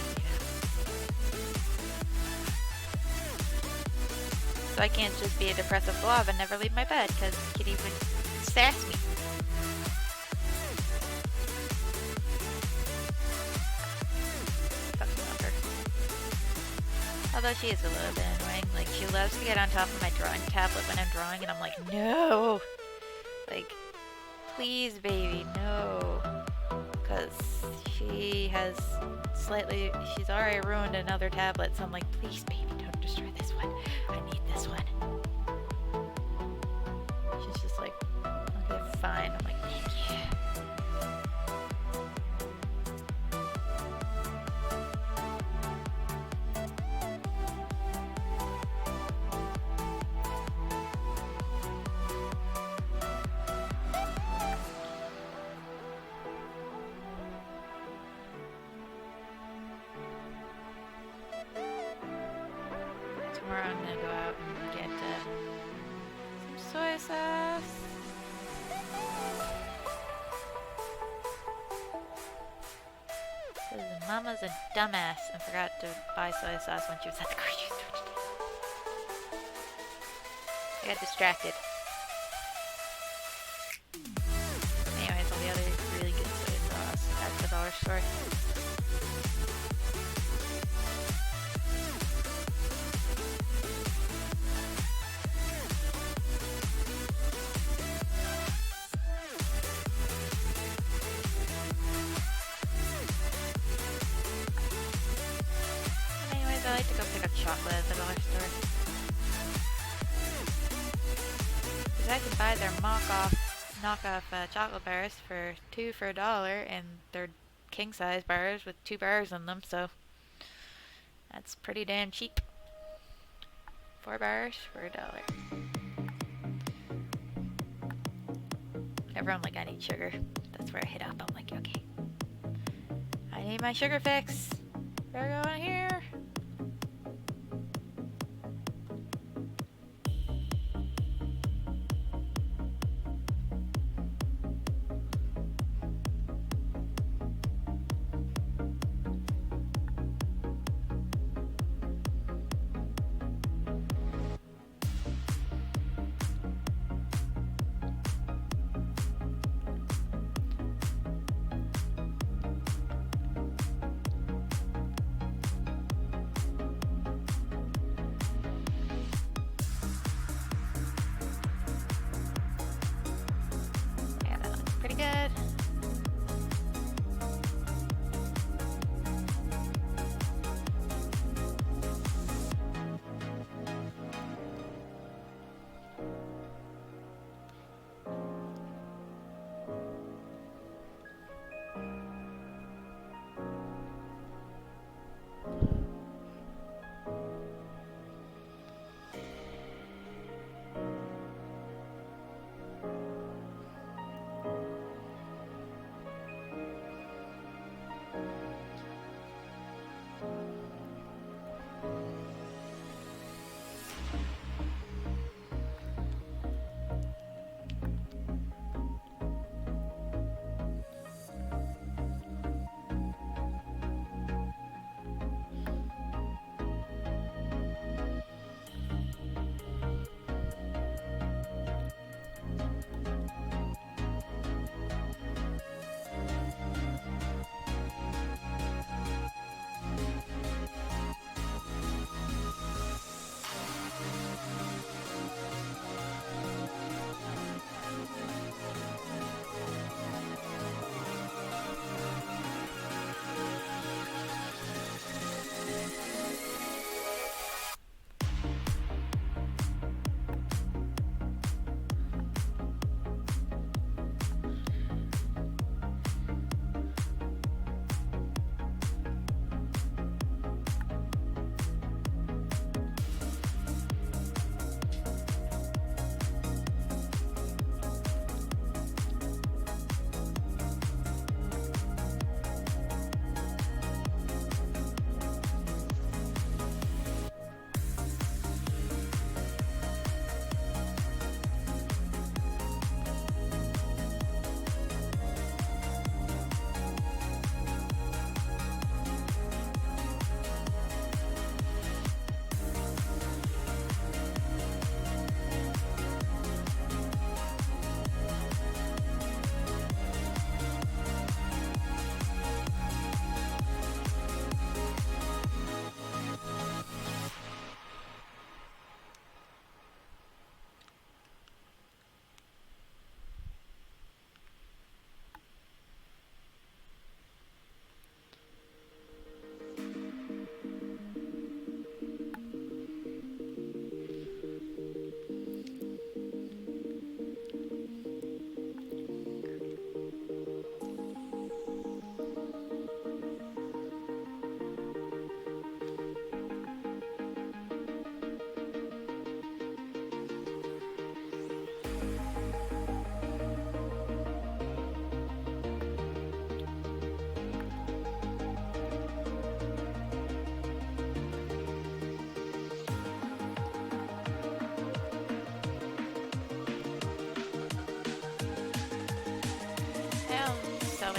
B: So I can't just be a depressive blob and never leave my bed, because Kitty would sass me. Fucking love her. Although she is a little bit annoying. Like, she loves to get on top of my drawing tablet when I'm drawing, and I'm like, no! Like, please, baby, no. Because she's already ruined another tablet, so I'm like, please, baby, don't destroy this one. I need this one. She's just like, okay, fine. I'm like, thank you. Tomorrow I'm gonna go out and get some soy sauce. Because Mama's a dumbass and forgot to buy soy sauce when she was at the grocery store today. I got distracted. Anyways, all the other really good soy sauce at the dollar store. I like to go pick up chocolate at the dollar store. Because I can buy their knockoff chocolate bars for $2 for $1, and they're king size bars with 2 bars in them, so that's pretty damn cheap. 4 bars for $1. Everyone like, I need sugar. That's where I hit up. I'm like, okay, I need my sugar fix. We're going here.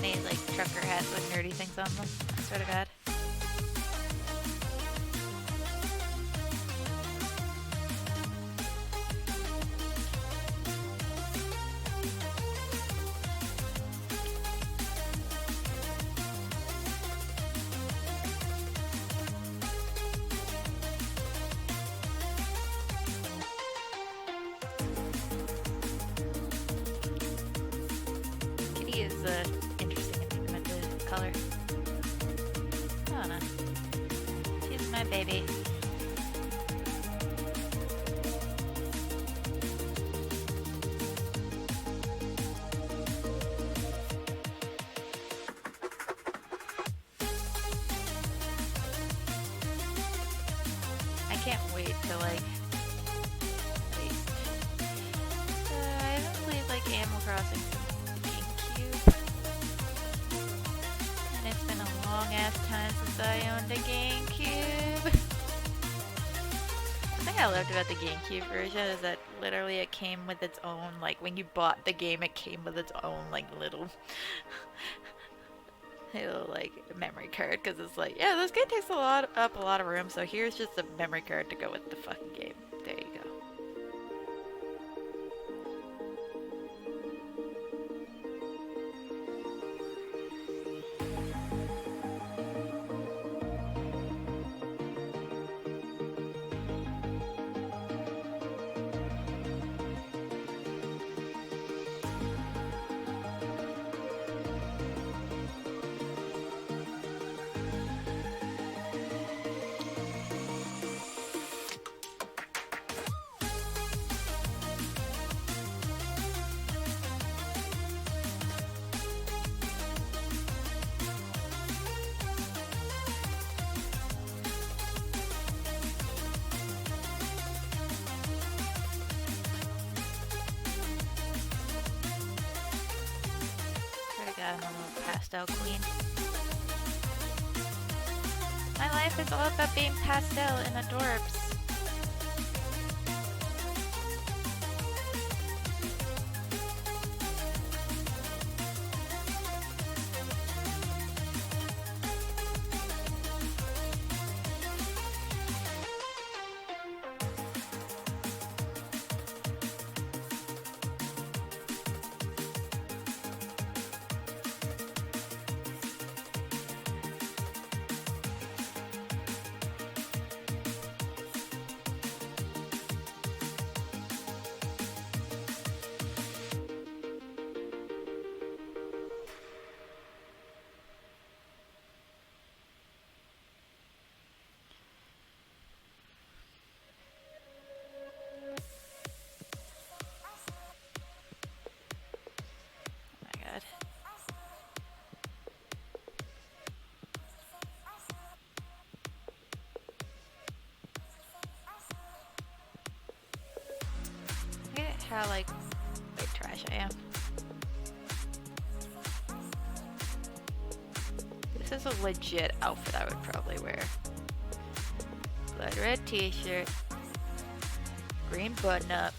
B: many like trucker hats with nerdy things on them. I swear to God. Kitty is interesting enigma to color. I don't know. She's my baby. I can't wait to like. Wait. I haven't played like Animal Crossing since GameCube, and it's been a long ass time since I owned a GameCube. The thing I loved about the GameCube version is that literally it came with its own, like when you bought the game, it came with its own like little like memory card, because it's like, yeah, this game takes up a lot of room, so here's just a memory card to go with the fucking game. There you go. I'm a little pastel queen. My life is all about being pastel and adorbs. How like white trash I am. This is a legit outfit I would probably wear. Blood red t-shirt, green button up,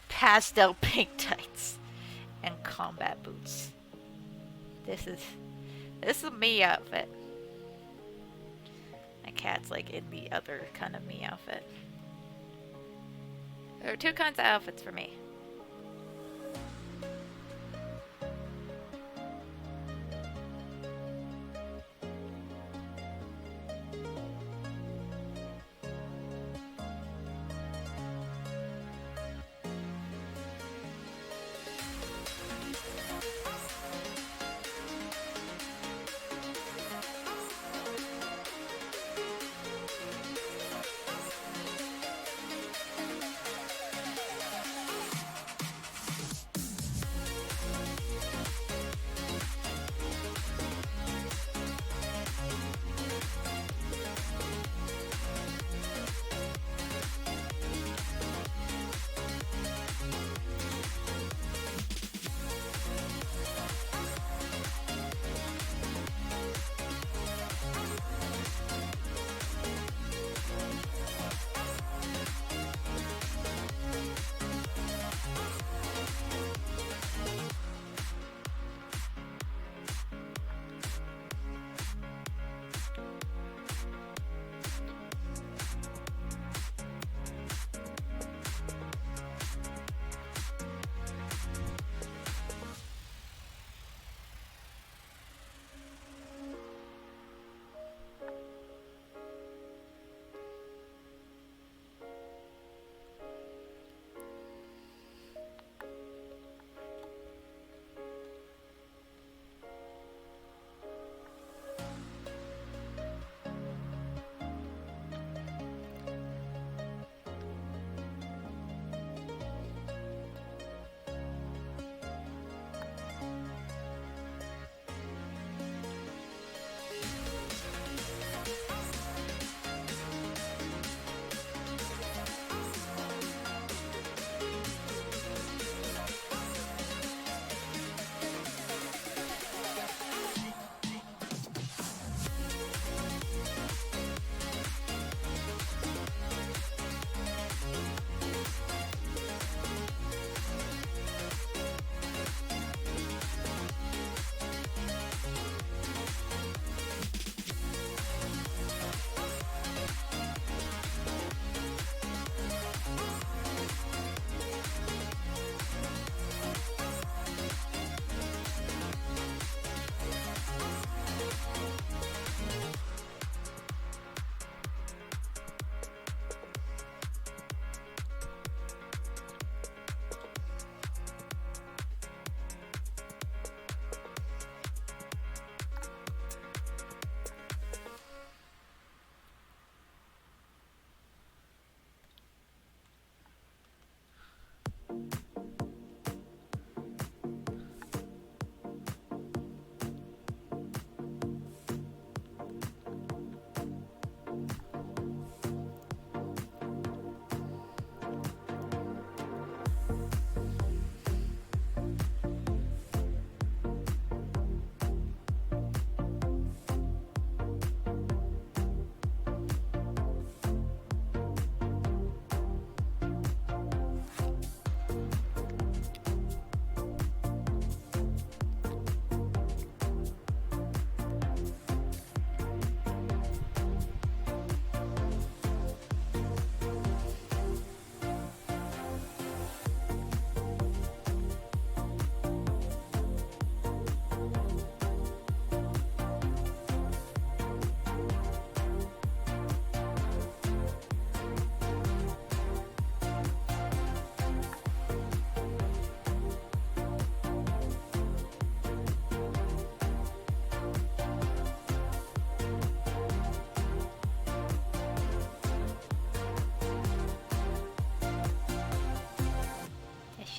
B: pastel pink tights, and combat boots. This is a me outfit. My cat's like in the other kind of me outfit. There are two kinds of outfits for me.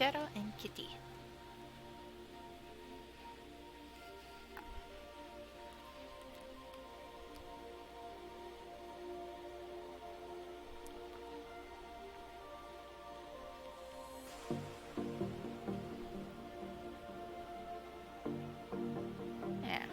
B: Shadow and Kitty. Yeah.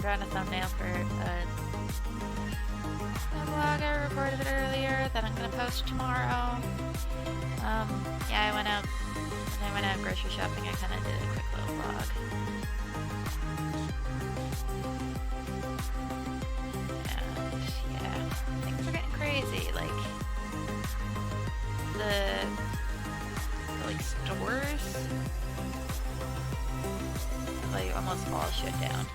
B: drawing a thumbnail for a vlog I recorded earlier that I'm gonna post tomorrow. Yeah, I went out grocery shopping. I kind of did a quick little vlog. And yeah, things are getting crazy. Like the like stores, like almost all shut down.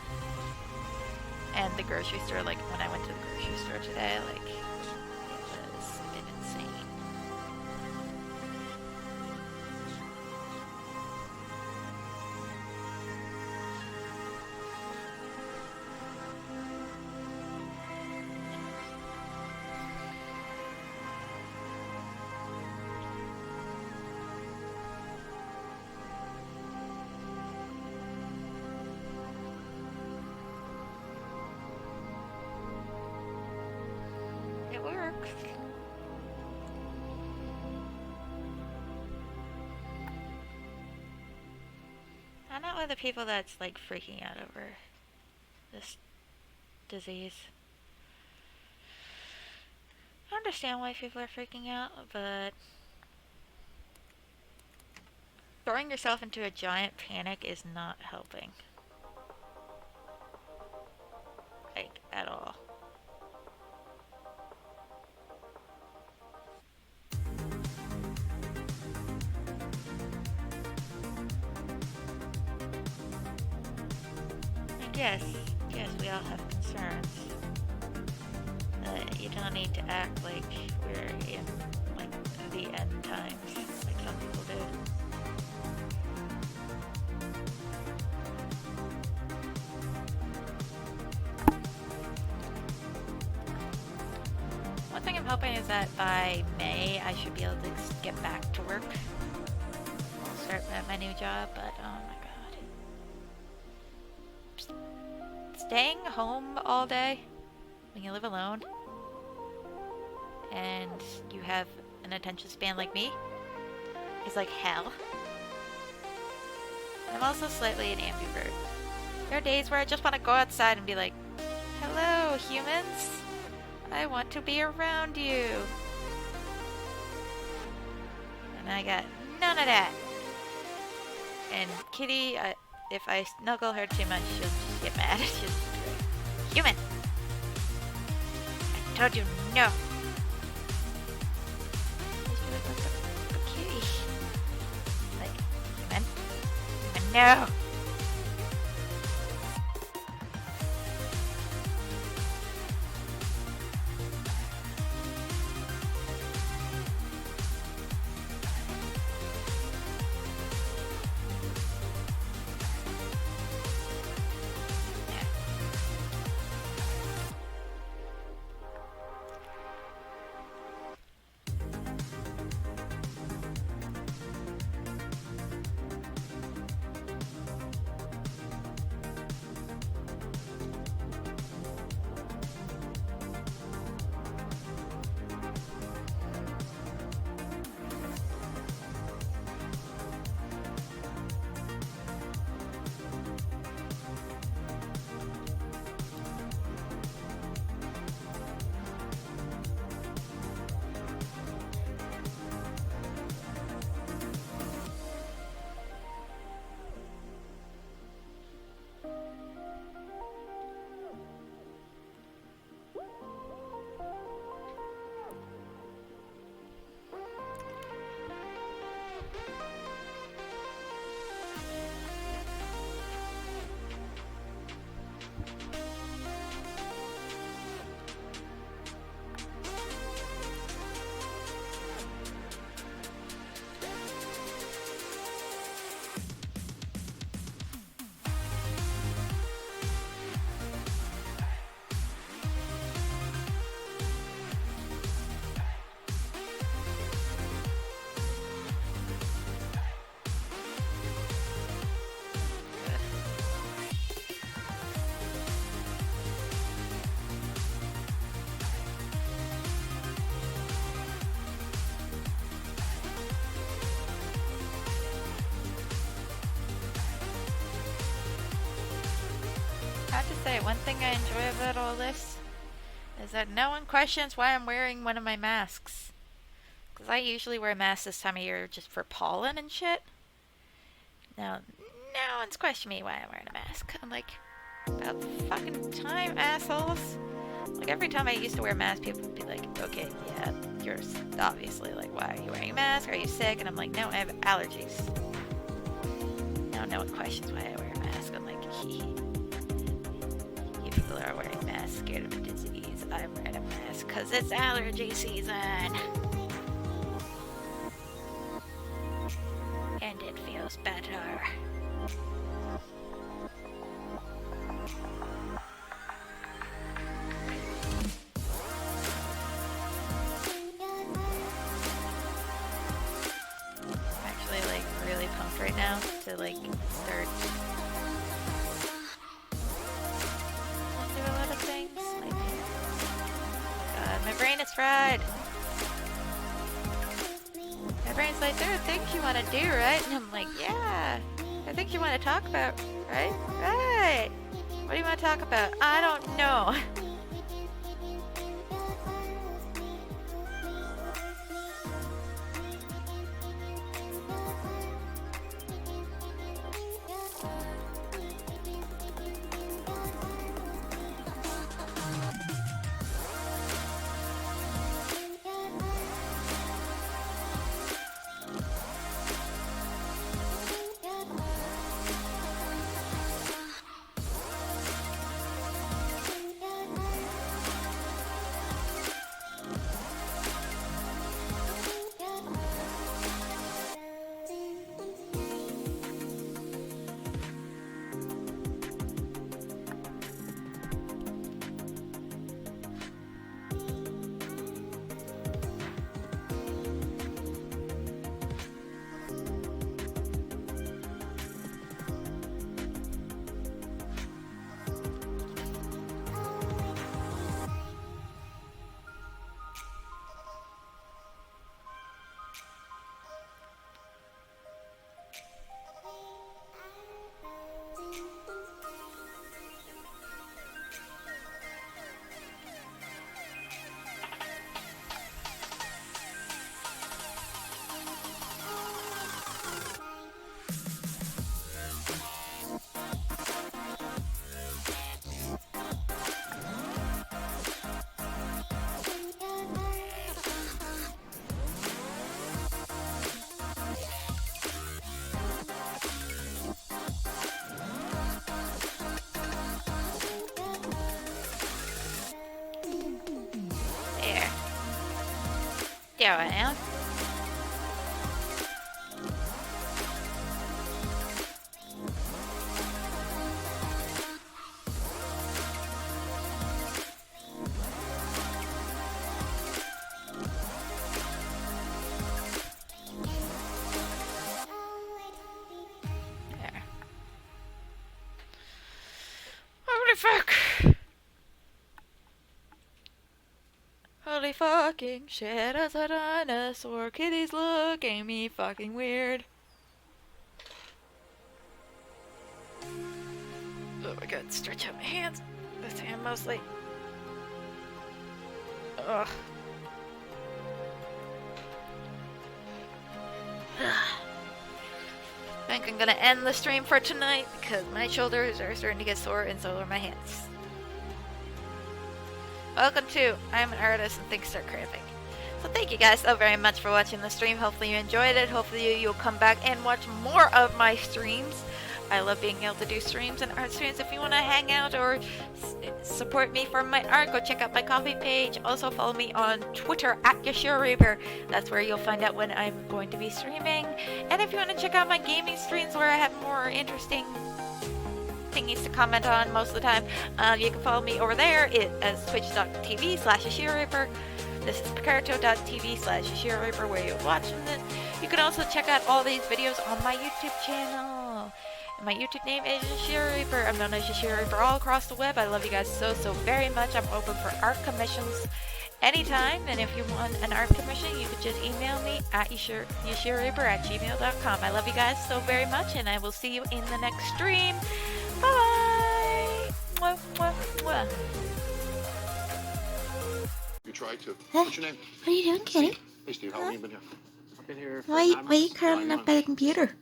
B: And the grocery store, like when I went to the grocery store today, like it was insane. It works. I'm not one of the people that's like freaking out over this disease. I understand why people are freaking out, but throwing yourself into a giant panic is not helping. Like, at all. And yes, we all have concerns. But you don't need to act like we're in, like, the end times, like some people do. One thing I'm hoping is that by May I should be able to get back to work. I'll start at my new job, but oh my god. Staying home all day when you live alone and you have an attention span like me is like hell. I'm also slightly an ambivert. There are days where I just want to go outside and be like, hello humans, I want to be around you. And I got none of that. And Kitty, if I snuggle her too much, she'll just get mad. She'll just be like, human! I told you no! She'll be like, but Kitty. Like, human? No! say, one thing I enjoy about all this is that no one questions why I'm wearing one of my masks. Because I usually wear masks this time of year just for pollen and shit. Now, no one's questioning me why I'm wearing a mask. I'm like, about fucking time, assholes. Like, every time I used to wear a mask, people would be like, okay, yeah, you're obviously, like, why are you wearing a mask? Are you sick? And I'm like, no, I have allergies. Now no one questions why I wear a mask. I'm like, hee hee. You people are wearing masks scared of a disease. I'm wearing a mask because it's allergy season. And it feels better. Right now to like start do a lot of things. Like, God, my brain is fried. My brain's like, there are things you want to do, right? And I'm like, yeah, there are things you want to talk about, right? Right. What do you want to talk about? I don't know. There I am. There. Holy fuck! Holy fucking shit, as a dinosaur. Kitty's looking at me fucking weird. Oh my god, stretch out my hands. This hand mostly. Ugh. I think I'm gonna end the stream for tonight because my shoulders are starting to get sore and so are my hands. Welcome to I'm an artist and things start cramping. So thank you guys so very much for watching the stream. Hopefully you enjoyed it. Hopefully you'll come back and watch more of my streams. I love being able to do streams and art streams. If you want to hang out or support me for my art, go check out my Kofi page. Also follow me on Twitter at Yashiroreaper. That's where you'll find out when I'm going to be streaming. And if you want to check out my gaming streams where I have more interesting thingies to comment on most of the time, you can follow me over there as twitch.tv/Yashiroreaper. This is picarto.tv/Yashiroreaper where you're watching it. You can also check out all these videos on my YouTube channel. My YouTube name is Yashiroreaper. I'm known as Yashiroreaper all across the web. I love you guys so very much. I'm open for art commissions anytime, and if you want an art commission, you can just email me at yashiroreaper@gmail.com. I love you guys so very much, and I will see you in the next stream. Bye! mwah, mwah, mwah.
C: You tried to.
D: Huh?
C: What's your name?
D: What are you doing, kitty?
C: Hey, Steve, how long have you been here?
E: I've been here for
D: Why
E: 9
D: are you
E: months.
D: curling up by the computer?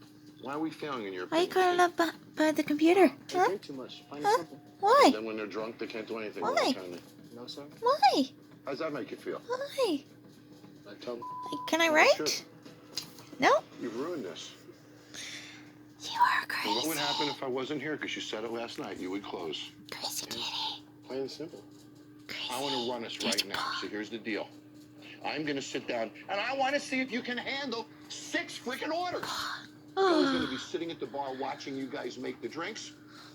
C: Why are we failing in your
D: Why are you
C: opinion?
D: curling up by the computer?
E: They
D: Huh?
E: drink too much. Plain and
D: Huh?
E: simple.
D: Why?
C: Then when they're drunk, they can't do anything.
D: Why?
C: What are you telling me?
E: No, sir.
D: Why?
C: How does that make you feel?
D: Why?
C: Tell me.
D: Can I
C: Sure.
D: write? No?
C: You've ruined this.
D: You are
C: And what would
D: crazy.
C: happen if I wasn't here? Because you said it last night. You would close.
D: Crazy kitty.
C: Plain and simple.
D: Crazy.
C: I want to run us right now. So here's the deal. I'm going to sit down, and I want to see if you can handle 6 freaking orders. Joe's going to be sitting at the bar watching you guys make the drinks.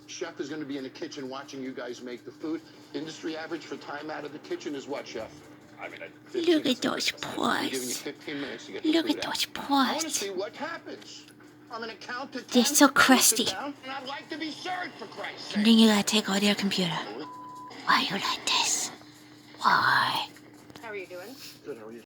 C: Chef is going to be in the kitchen watching you guys make the food. Industry average for time out of the kitchen is what, Chef? I mean, 15
D: Look at
C: minutes.
D: those
C: I'm giving you
D: paws.
C: 15 minutes to get the
D: Look
C: food
D: at
C: out.
D: those
C: I want to
D: paws.
C: see what happens. I'm going to count to 10.
D: They're so
C: and we'll sit
D: crusty.
C: down, and I'd like to be served, for Christ's sake.
D: And then you gotta take all their computer. Why are you like this? Why?
F: How are you doing?
C: Good, how are you?